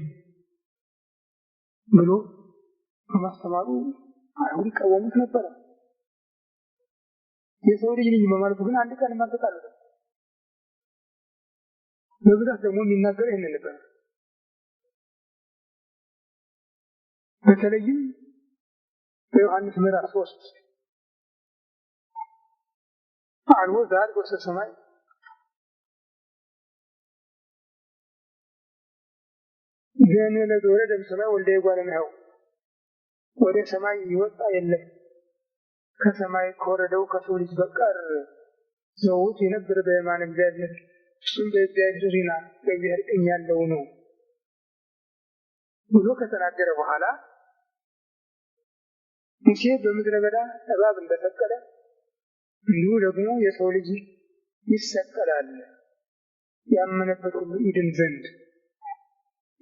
ብሎ በማስተማሩ አይሁድ ይቃወሙት ነበረ። የሰው ልጅ ነኝ በማለቱ ግን አንድ ቀን ማልተጣለ። በብዛት ደግሞ የሚናገር ይሄንን ነበር። በተለይም በዮሐንስ ምዕራፍ 3 አልቦ ዘአልቦ ሰማይ ገነነ ወረደ ሰማይ ወልደ እጓለ እመሕያው፣ ወደ ሰማይ ይወጣ የለም ከሰማይ ከወረደው ከሰው ልጅ በቀር ዘውት የነበረ በየማነ እግዚአብሔር፣ እሱም በእግዚአብሔር ሪና በእግዚአብሔር ቀኝ ያለው ነው ብሎ ከተናገረ በኋላ ሙሴ በምድረ በዳ እባብ እንደሰቀለ እንዲሁ ደግሞ የሰው ልጅ ይሰቀላል ያመነበት ሁሉ ይድን ዘንድ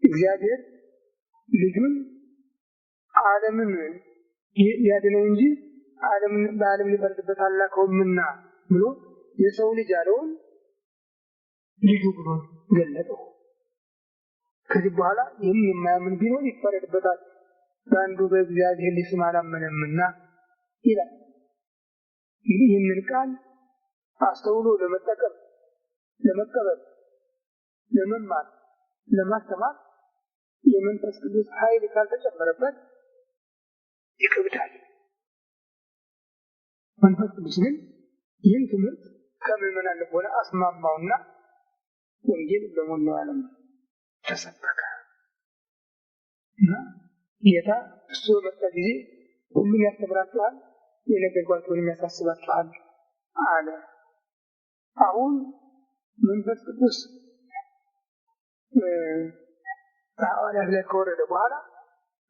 እግዚአብሔር ልጁን ዓለምን ያድነው እንጂ በዓለም ሊፈርድበት አላከውምና ብሎ የሰው ልጅ ያለውን ልጁ ብሎ ገለጠው። ከዚህ በኋላ ይህም የማያምን ቢኖር ይፈረድበታል፣ በአንዱ በእግዚአብሔር ልጅ ስም አላመነምና ይላል። እንግዲህ ይህንን ቃል አስተውሎ ለመጠቀም፣ ለመቀበል፣ ለመማር፣ ለማስተማር የመንፈስ ቅዱስ ኃይል ካልተጨመረበት ይከብዳል። መንፈስ ቅዱስ ግን ይህን ትምህርት ከምዕመናን ልቦና አስማማውና ወንጌል በሞላው ዓለም ተሰበከ እና ጌታ እሱ በመጣ ጊዜ ሁሉም ያስተምራችኋል፣ የነገርኳችሁንም ያሳስባችኋል አለ። አሁን መንፈስ ቅዱስ በሐዋርያት ላይ ከወረደ በኋላ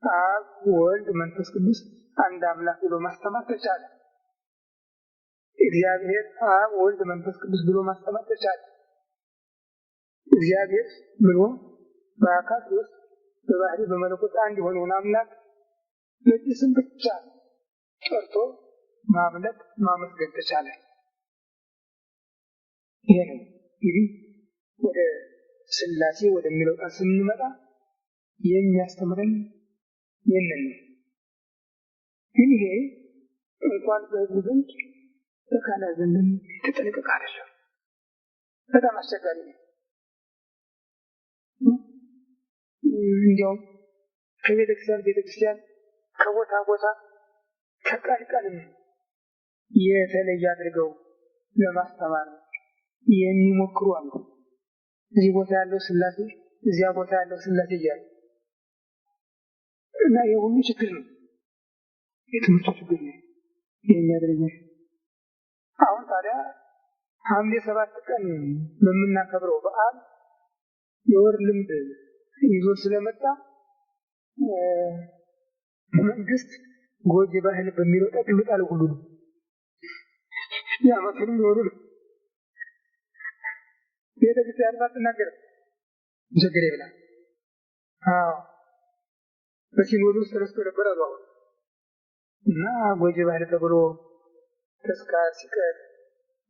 አብ ወልድ መንፈስ ቅዱስ አንድ አምላክ ብሎ ማስተማር ተቻለ። እግዚአብሔር አብ ወልድ መንፈስ ቅዱስ ብሎ ማስተማር ተቻለ። እግዚአብሔር ብሎ በአካል ውስጥ በባህሪ በመለኮት አንድ የሆነውን አምላክ በዚህ ስም ብቻ ጠርቶ ማምለክ ማመስገን ተቻለ። ይሄ ነው እንግዲህ ወደ ሥላሴ ወደሚለው ቃል ስንመጣ የሚያስተምረን ይህንን ነው። ግን ይሄ እንኳን በሕዝቡ ዘንድ በካህናት ዘንድም የተጠነቀቀ አይደለም። በጣም አስቸጋሪ ነው። እንዲያውም ከቤተክርስቲያን ከቦታ ቦታ ከቀን የተለየ አድርገው ለማስተማር የሚሞክሩ አሉ። እዚህ ቦታ ያለው ሥላሴ እዚያ ቦታ ያለው ሥላሴ እያሉ እና የሁሉ ችግር ነው፣ የትምህርቱ ችግር ነው የሚያደርገው። አሁን ታዲያ ሐምሌ 7 ቀን በምናከብረው በዓል የወር ልምድ ይዞ ስለመጣ መንግስት ጎጂ ባህል በሚለው ጠቅልሎ ጣለው። ሁሉ ያመቱንም ይወሩ ቤተክርስቲያን ባትናገር ችግር የለም። በሲኖዶስ ተረስቶ ነበር አሉ። እና ጎጂ ባህል ተብሎ ተስካር ሲቀር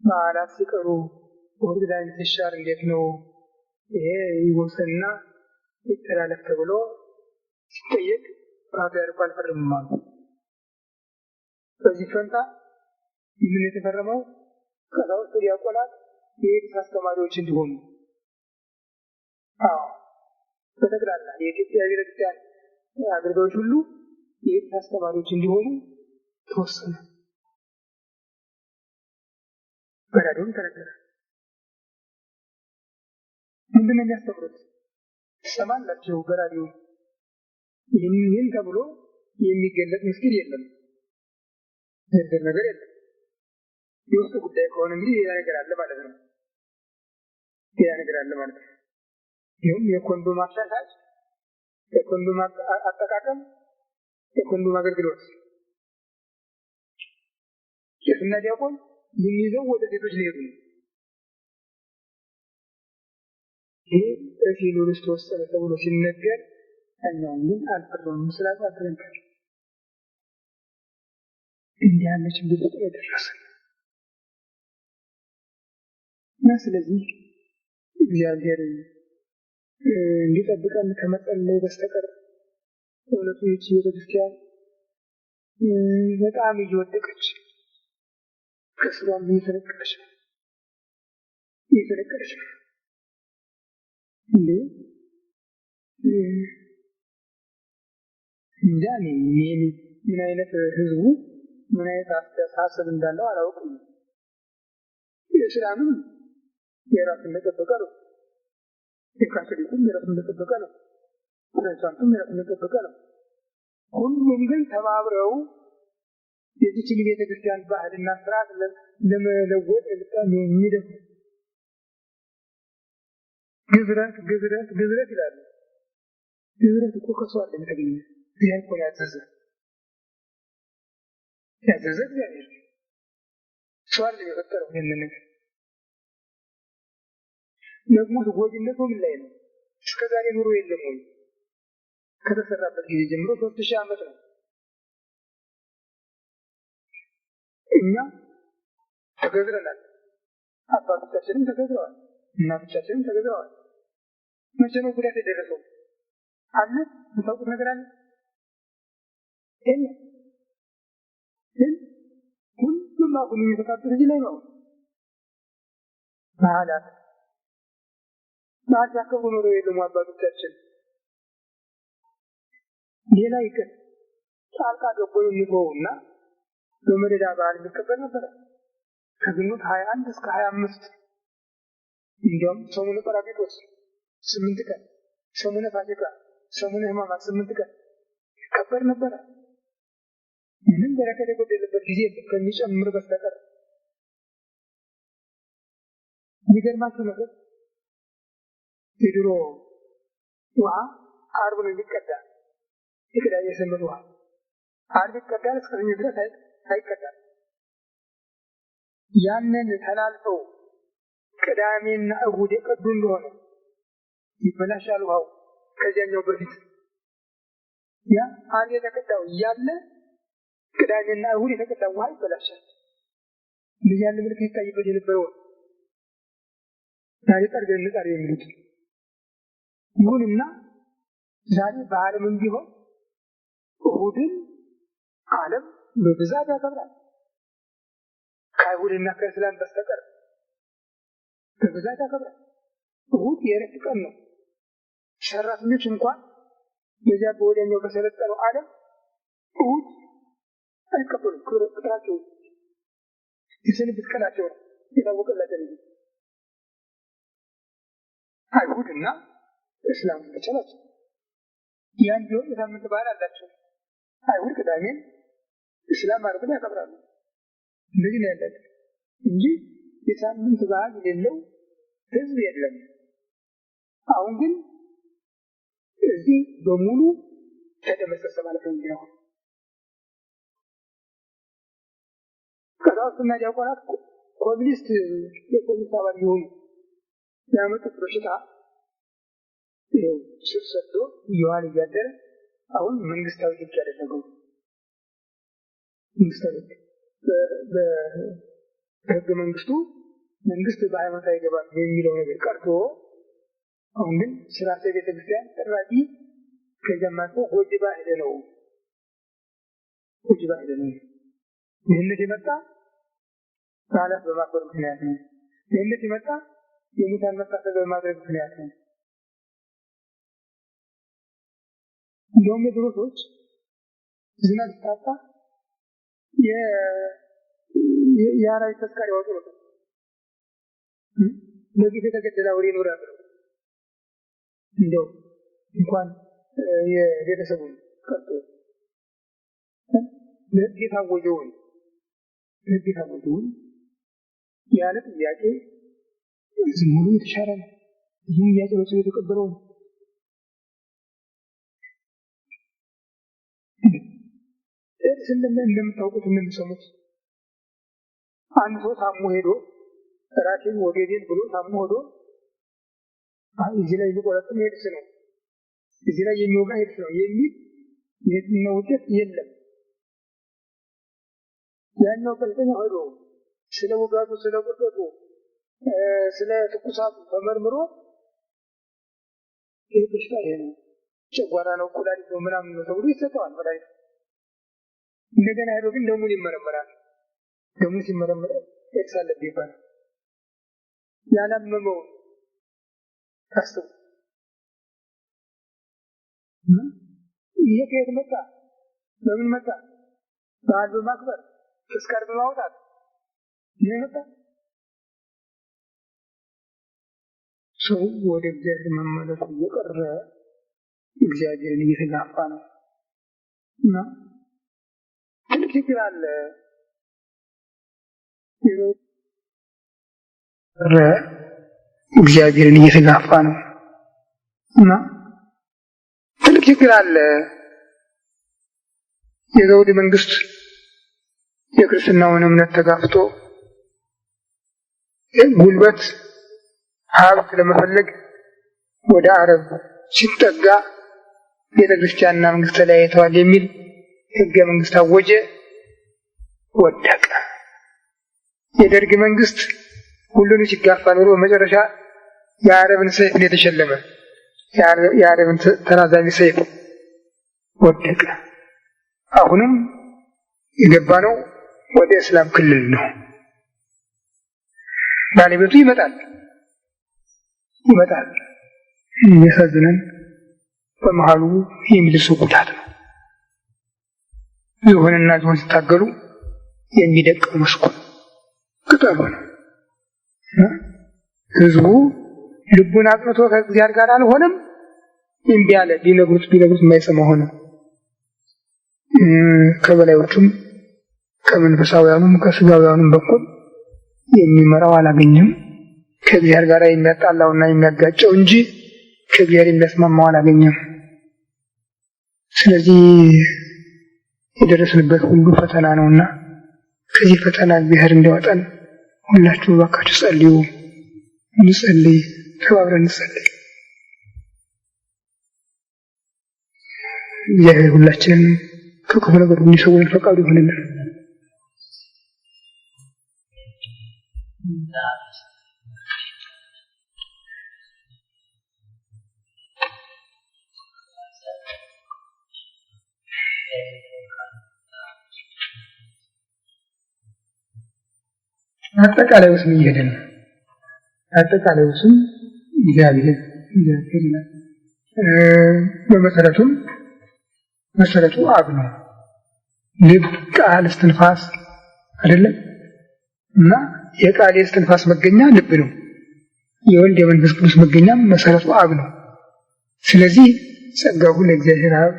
በዓላት ሲቀሩ ወርድ ላይ ሲሻር እንዴት ነው ይሄ ይወሰንና ይተላለፍ ተብሎ ሲጠየቅ ፓትርያርኩ አልፈረሙም አሉ። በዚህ ፈንታ ምን የተፈረመው ቀሳውስት ዲያቆናት የኤጲስ አስተማሪዎች እንዲሆኑ በጠቅላላ የኢትዮጵያ ቤተክርስቲያን አገልጋዮች ሁሉ የኤጲስ አስተማሪዎች እንዲሆኑ ተወሰነ። በራዲዮም ተነገረ። ምንድን ነው የሚያስተምሩት? ሰማላቸው በራዲዮ ይህን ተብሎ የሚገለጥ ምስጢር የለም፣ ዝርዝር ነገር የለም። የውስጥ ጉዳይ ከሆነ እንግዲህ ሌላ ነገር አለ ማለት ነው። ሌላ ነገር አለ ማለት ነው። ይህም የኮንዶም አሻሻጭ፣ የኮንዶም አጠቃቀም፣ የኮንዶም አገልግሎት ቄስና ዲያቆን የሚይዘው ወደ ሴቶች ሊሄዱ ነው። ይህ በሲኖዶስ ተወሰነ ተብሎ ሲነገር እኛም ግን አልፈረሙም ስላሉ አልተነገር። እንዲህ ያለ ችግር የደረሰን እና ስለዚህ እግዚአብሔር እንዲጠብቀን ከመጸለይ በስተቀር እውነቱ ይህች ቤተክርስቲያን በጣም እየወደቀች ከስሯም እየተነቀለች ነው እንጃ ምን አይነት ህዝቡ ምን አይነት አስተሳሰብ እንዳለው አላውቅም። የእስላምም የራሱን እንደጠበቀ ነው፣ የካቶሊኩም የራሱን እንደጠበቀ ነው፣ ፕሮቴስታንቱም የራሱን እንደጠበቀ ነው። ሁሉም ግን ተባብረው የዚችን ቤተክርስቲያን ባህልና ስርዓት ለመለወጥ የሚደፉ ግዝረት ይላሉ። ግዝረት እኮ ከሰው አለ የተገኘ እግዚአብሔር እኮ ያዘዘ እግዚአብሔር ሰው አለ የፈጠረው ይህንን ነገር። ደግሞ ጎጂነቱ ምን ላይ ነው? እስከዛሬ ኑሮ የለም ወይ? ከተሰራበት ጊዜ ጀምሮ 3000 ዓመት ነው። እኛ ተገዝረናል፣ አባቶቻችንም ተገዝረዋል፣ እናቶቻችንም ተገዝረዋል። መቼ ነው ጉዳት የደረሰው? አለ የምታውቁት ነገር አለ? ግን ሁሉም አሁን የሚፈታበት እዚህ ላይ ነው። በዓላት ያከብሩ ኖሮ የለም አባቶቻችን። ሌላ ይቅር ጣልቃ ገቦ የሚተወውና በመደዳ በዓል የሚከበር ነበረ ከግንቦት 21 እስከ 25። እንዲያውም ሰሙነ ጰራቅሊጦስ 8 ቀን፣ ሰሙነ ፋሲካ፣ ሰሙነ ሕማማት 8 ቀን ይከበር ነበረ። ምንም በረከት የጎደለበት ጊዜ ከሚጨምር በስተቀር። የሚገርማችሁ ነገር የድሮ ውሃ ዓርብ ነው የሚቀዳ። የቅዳሜ ሰንበት ውሃ ዓርብ ይቀዳል፣ እስከ ሰኞ ድረስ አይቀዳም። ያንን ተላልፈው ቅዳሜና እሑድ የቀዱ እንደሆነ ይበላሻል ውሃው። ከዚያኛው በፊት ያ ዓርብ የተቀዳው እያለ ቅዳሜና እሑድ የተቀዳው ውሃ ይበላሻል። እንደዚህ ያለ ምልክት ይታይበት የነበረው ዛሬ ጠርገን እንጣር የሚሉት። ይሁንና ዛሬ በዓለምም ቢሆን እሑድን ዓለም በብዛት ያከብራል። ከአይሁድና ከእስላም በስተቀር በብዛት ያከብራል። እሑድ የዕረፍት ቀን ነው። ሰራተኞች እንኳን በዚያ በወዲያኛው በሰለጠነው ዓለም እሑድ አይቀበሉም። ቅጥራቸው የስንብት ቀናቸው ነው የታወቀላቸው እንጂ አይሁድና እስላም ብቻ ናቸው። ያን ቢሆን የሳምንት በዓል አላቸው። አይሁድ ቅዳሜን፣ እስላም ዓርብን ያከብራሉ። እንደዚህ ነው ያላቸው እንጂ የሳምንት በዓል የሌለው ህዝብ የለም። አሁን ግን እዚህ በሙሉ ተደመሰሰ ማለት ነው። እንዲያው ቀሳውስትና ዲያቆናት ኮሚኒስት የኮሚኒስት አባል የሆኑ ያመጡት በሽታ ስር ሰዶ እየዋለ እያደረ አሁን መንግስታዊ ህግ ያደረገው መንግስታዊ በህገ መንግስቱ መንግስት በሃይማኖት አይገባም የሚለው ነገር ቀርቶ አሁን ግን ስርዓተ ቤተክርስቲያን ጠራቂ ከጀማቱ ጎጂ ባህል ነው وجب علينا ይህነት የመጣ ማለት በማክበር ምክንያት ነው። ይህነት የመጣ የሙታን መታሰቢያ በማድረግ ምክንያት ነው። እንደውም የድሮ ሰዎች ዝናብ ሲታጣ የአራዊት ተስካር ያወጡ ነበር። ለዚህ የተገደለ አውሬ ይኖራል እንደው እንኳን የቤተሰቡን ቀርቶ ለጌታወጀውን ያለ ጥያቄ ዝም ብሎ የተሻረ ነው። ይህን እያጨበጨበ የተቀበለው ነው። እንደምታውቁት እንደምሰሙት አንድ ሰው ታሞ ሄዶ ራሴን ወገዴን ብሎ ታሞ ሄዶ እዚህ ላይ ሊቆረጥም ሄድስ ነው እዚህ ላይ የሚወጋ ሄድስ ነው የሚል የትኛው ውጤት የለም። ያኛው ቀልጠኛ ሄዶ ስለ ወጋቱ ስለ ቁርጠቱ ስለ ትኩሳቱ ተመርምሮ ይህ በሽታ ይሄ ነው ጨጓራ ነው ኩላሊት ነው ምናምን ነው ተብሎ ይሰጠዋል መድኃኒት። እንደገና ሄዶ ግን ደሙን ይመረመራል። ደሙን ሲመረመር ኤክስ አለበት ይባላል። ያላመመው ታስቡ ይሄ ከየት መጣ? ለምን መጣ? በዓል በማክበር ተስካር በማውጣት ይሄ መጣ። ሰው ወደ እግዚአብሔር መመለሱ እየቀረ እግዚአብሔርን እየተጋፋ ነው እና ትልቅ ችግር አለ። እግዚአብሔርን እየተጋፋ ነው እና ትልቅ ችግር አለ። የዘውድ መንግስት የክርስትናውን እምነት ተጋፍቶ ጉልበት ሀብት ለመፈለግ ወደ አረብ ሲጠጋ ቤተክርስቲያንና መንግስት ተለያይተዋል የሚል ህገ መንግስት አወጀ፣ ወደቀ። የደርግ መንግስት ሁሉን ሲጋፋ ኖሮ በመጨረሻ የአረብን ሰይፍ የተሸለመ የአረብን ተራዛሚ ሰይፍ ወደቀ። አሁንም የገባ ነው ወደ እስላም ክልል ነው። ባለቤቱ ይመጣል። የሚያሳዝነን በመሃሉ የሚደርሰው ጉዳት ነው። ዝሆንና ዝሆን ሲታገሉ የሚደቀው መስኮት ቅጠሉ ነው። ህዝቡ ልቡን አጽንቶ ከእግዚአብሔር ጋር አልሆነም። እምቢ አለ። ቢነግሩት የማይሰማ ሆነ። ከበላዮቹም ከመንፈሳውያኑም ከስጋውያኑም በኩል የሚመራው አላገኘም። ከእግዚአብሔር ጋር የሚያጣላውና የሚያጋጨው እንጂ ከእግዚአብሔር የሚያስማማው አላገኘም። ስለዚህ የደረስንበት ሁሉ ፈተና ነውና ከዚህ ፈተና እግዚአብሔር እንዲያወጣን ሁላችሁ እባካችሁ ጸልዩ። እንጸልይ፣ ተባብረን እንጸልይ። እግዚአብሔር ሁላችንን ከክፉ ነገር እንዲሰውረን ፈቃዱ ይሁንልን። አጠቃላይ ስም እየሄደ ነው። አጠቃላይ ስም እግዚአብሔር ነው። መሰረቱ አብ ነው። ልብ፣ ቃል፣ እስትንፋስ አይደለም እና የቃል የእስትንፋስ መገኛ ልብ ነው። የወልድ የመንፈስ ቅዱስ መገኛም መሰረቱ አብ ነው። ስለዚህ ጸጋው ለእግዚአብሔር አብ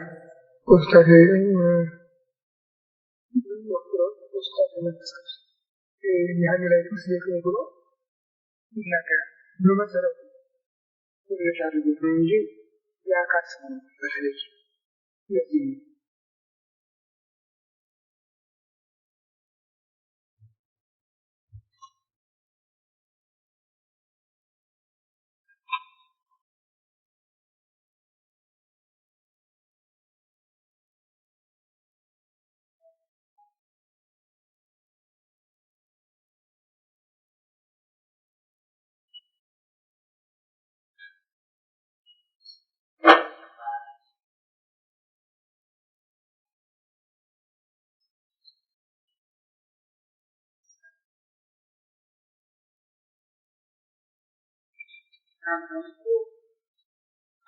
ወስጣት ያህል ላይ መስለክ ብሎ ይናገራል። በመሰረቱ ወደሻለ ነው እንጂ ያካስ ነው በተለይ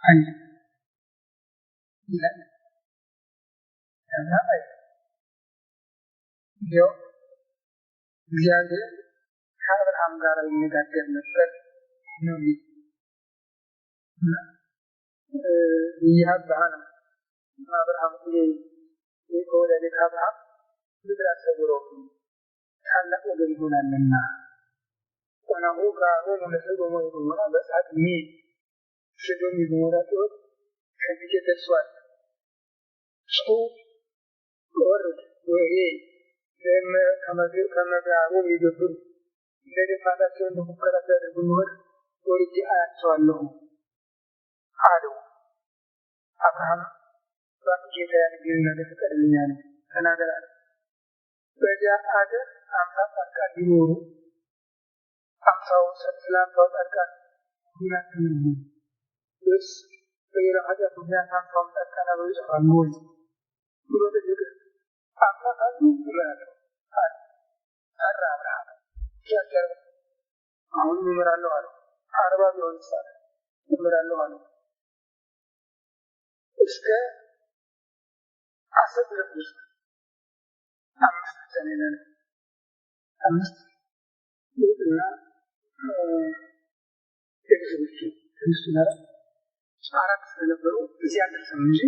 አንድ ይላል ተናአይ ዲዮ እግዚአብሔር ከአብርሃም ጋር ይነጋገር ነበር ነው ይያባና አብርሃም ይቆለለ ከአብርሃም ብራሰብሮ ታላቅ ወገን ይሆናልና ወናሁ ጋር ለሰዶም ይሆናል በሳት ሰዶም ይሆናል ከዚህ ተስዋል ሰው ወርድ ወይ ከመጋሩ ይገብሩ ለደማታቸው እንደሙከራተ ያደርጉት ወርጂ አያቸዋለሁ አለው አብርሃም በጌታ ያለኝን ነገር ተቀርልኛል ተናገራለ በዚያ አገር አምሳት አቃል ይኖሩ አምሳው ሰላምታው አቃል ሁላችንም በስ በየራሃዳ ምክንያት አምሳው አቃል ነው ይሰራሉ ብሎ ነገር አቃሉ ይላል አብርሃም ያቀር አሁን ይመራሉ አለ 40 ቢሆን ይሳል ይመራሉ አለ እስከ 10 ድረስ አምስት ዘመን አምስት ይልና እዚህ እዚህ አራት ስለነበሩ እዚያ ደርሰን እንጂ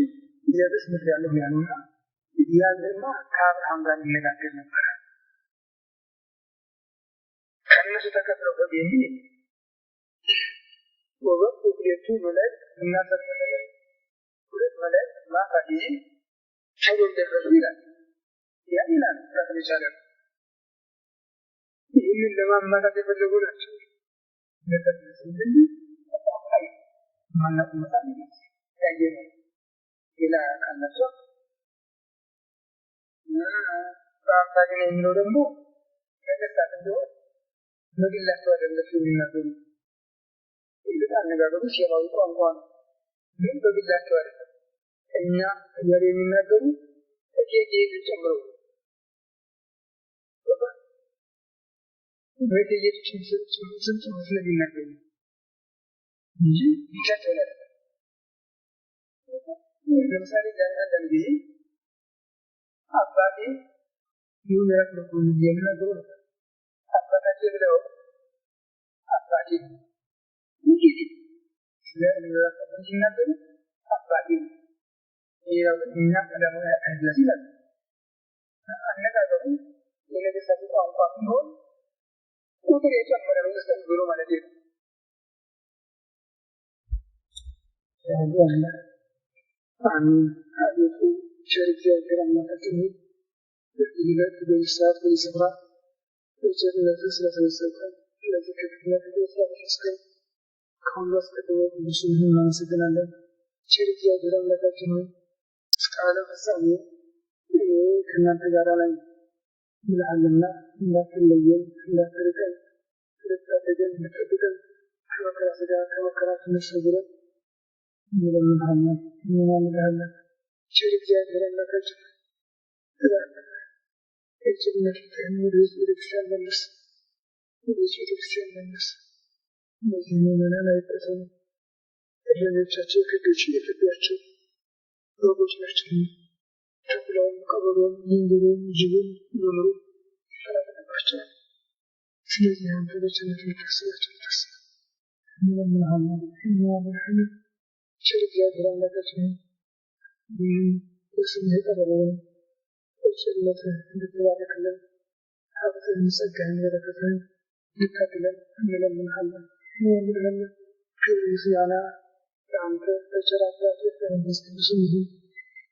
እዚያ ደርስ ያለው ያሉና ያለማ ከአብርሃም ጋር ይነጋገር ነበር ከነሱ ተከፍለው በቤኒ ወበቁ የቱ መለክ እና ተከፈለ ሁለት መለክ ማፋዲ ሸጎን ደረሱ ይላል ያይላል ተፈለቻለ ይህንን ለማማታት የፈለጉ ናቸው ለተነስልኝ አይ ማናት መጣኝ ያየነ ኢላ ካነሱ ባታገኝ የሚለው ደግሞ ለተሳተ ነው ምግላቸው አይደለም የሚናገሩ ይልቅ አነጋገሩ ሸባው ቋንቋ ግን በግላቸው አይደለም እኛ ያለ የሚናገሩ እጄ ተጨምረው በየት ስንት ስለሚናገሩ እንጂ ይቻላል አይደለም ለምሳሌ ዳንዳን ጊዜ አባቴ ይሁን ነው የሚናገሩ አባታችን ብለው አባቴ እንጂ ስለሚናገሩ ሲናገሩ አባቴ ይሄው እኛ ቀደም ያቀርብላል ይላል አነጋገሩ የነገሰቱ ቋንቋ ነው ቁጥር የጨመረ ነው ብሎ ማለት ነው ያለ አሜን አቤቱ ቸርክ ያገራማታችን ይልበት በሚሳት በሚሰራ በቸርነት ስለተሰጠ ለዚህ ከፍነት ስለተሰጠ ከሁሉ አስቀድሞ ብዙውን እናመሰግናለን ቸርክ ያገራማታችን እስካለ ፍጻሜ ከእናንተ ጋር ላይ ይልሃልና እንዳትለየን እንዳትርቀን ስለታደገን እንደጠብቀን ከመከራ ስጋ ከመከራ ትነሰግረን እንለምንሃለን እንለምንሃለን ቸር እግዚአብሔር አምላካችን እጅነት ወደዚህ ቤተክርስቲያን መልስ ወደዚህ ቤተክርስቲያን መልስ እነዚህ ምዕመናን አይጠሰሙ እረኞቻቸው የክዶች የፍዳቸው በጎች ናቸው ተብለውም ቀበሮም ዝንጀሮም ጅብም ኖሮ ተላበለባቸዋል ስለዚህ አንተ በቸነት ልታስባቸው ደርስ እንለምንሃለን እንለምንሃለን ቸር እግዚአብሔር አምላካችን በስምህ የቀረበውን በቸርነትህ እንድትባረክልን ሀብትህን ጸጋህን በረከትህን እንድታድለን እንለምንሃለን እንለምንሃለን ክብር ምስጋና ለአንተ ለቸር አባትህ ለመንፈስ ቅዱስም ይሁን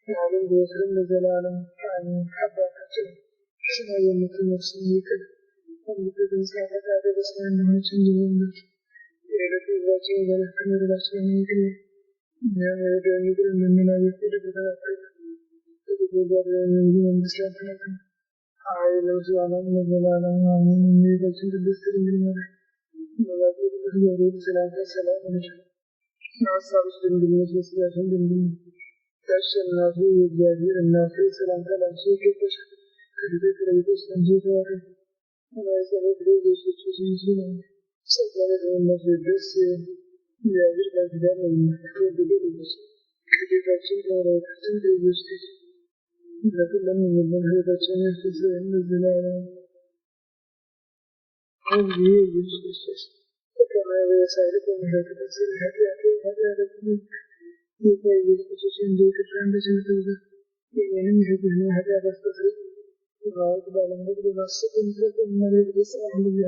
የዓለም ዘወትርም ለዘላለም አሜን አባታችን በሰማይ የምትኖር ስምህ ይቀደስ በምድር ፈቃድህ በሰማይ እንደሆነች እንዲሁ የዕለት ምግባችንን ዛሬ ስጠን በደላችንን ይቅር በለን እኛም የበደሉንን ይቅር እንደምንል በደላችንን በደላችንን እንጂ መንግሥት ያንተ ናትና ኃይል ምስጋና ለዘላለም አሜን እመቤታችን ቅድስት ድንግል ማርያም መልአኩ ቅዱስ ገብርኤል ሰላምታ ሰላም ይልሻል በሐሳብሽ ድንግል ነሽ በሥጋሽም ድንግል ነሽ ያሸናፊ የእግዚአብሔር እናት ሰላምታ ላንቺ ይገባሻል ከሴቶች ተለይተሽ አንቺ የተባረክሽ የማኅፀንሽ ፍሬ ኢየሱስ ክርስቶስ ነው ጸጋን የተመላሽ ደስ ይበልሽ የአገር ጋር ወደሌሎች ከጌታችን ከመድኃኒታችን ከኢየሱስ ክርስቶስ ለሁሉም የሚሆን ሕይወታችንን ፍጹም ለዘላለም አሜን። ኢየሱስ ክርስቶስ ከማኅበረ ጻድቃን በምሕረቱ ከስር ኃጢአታችንን ጌታ ኢየሱስ ክርስቶስ እንደ ይቅርታ እንደ ቸርነቱ ብዛት የእኛንም የሕዝብህንም ኃጢአት አስተስርይ። በማወቅ ባለማወቅ በማሰብ በመስራት በመናገር በመጻፍ እንደዚህ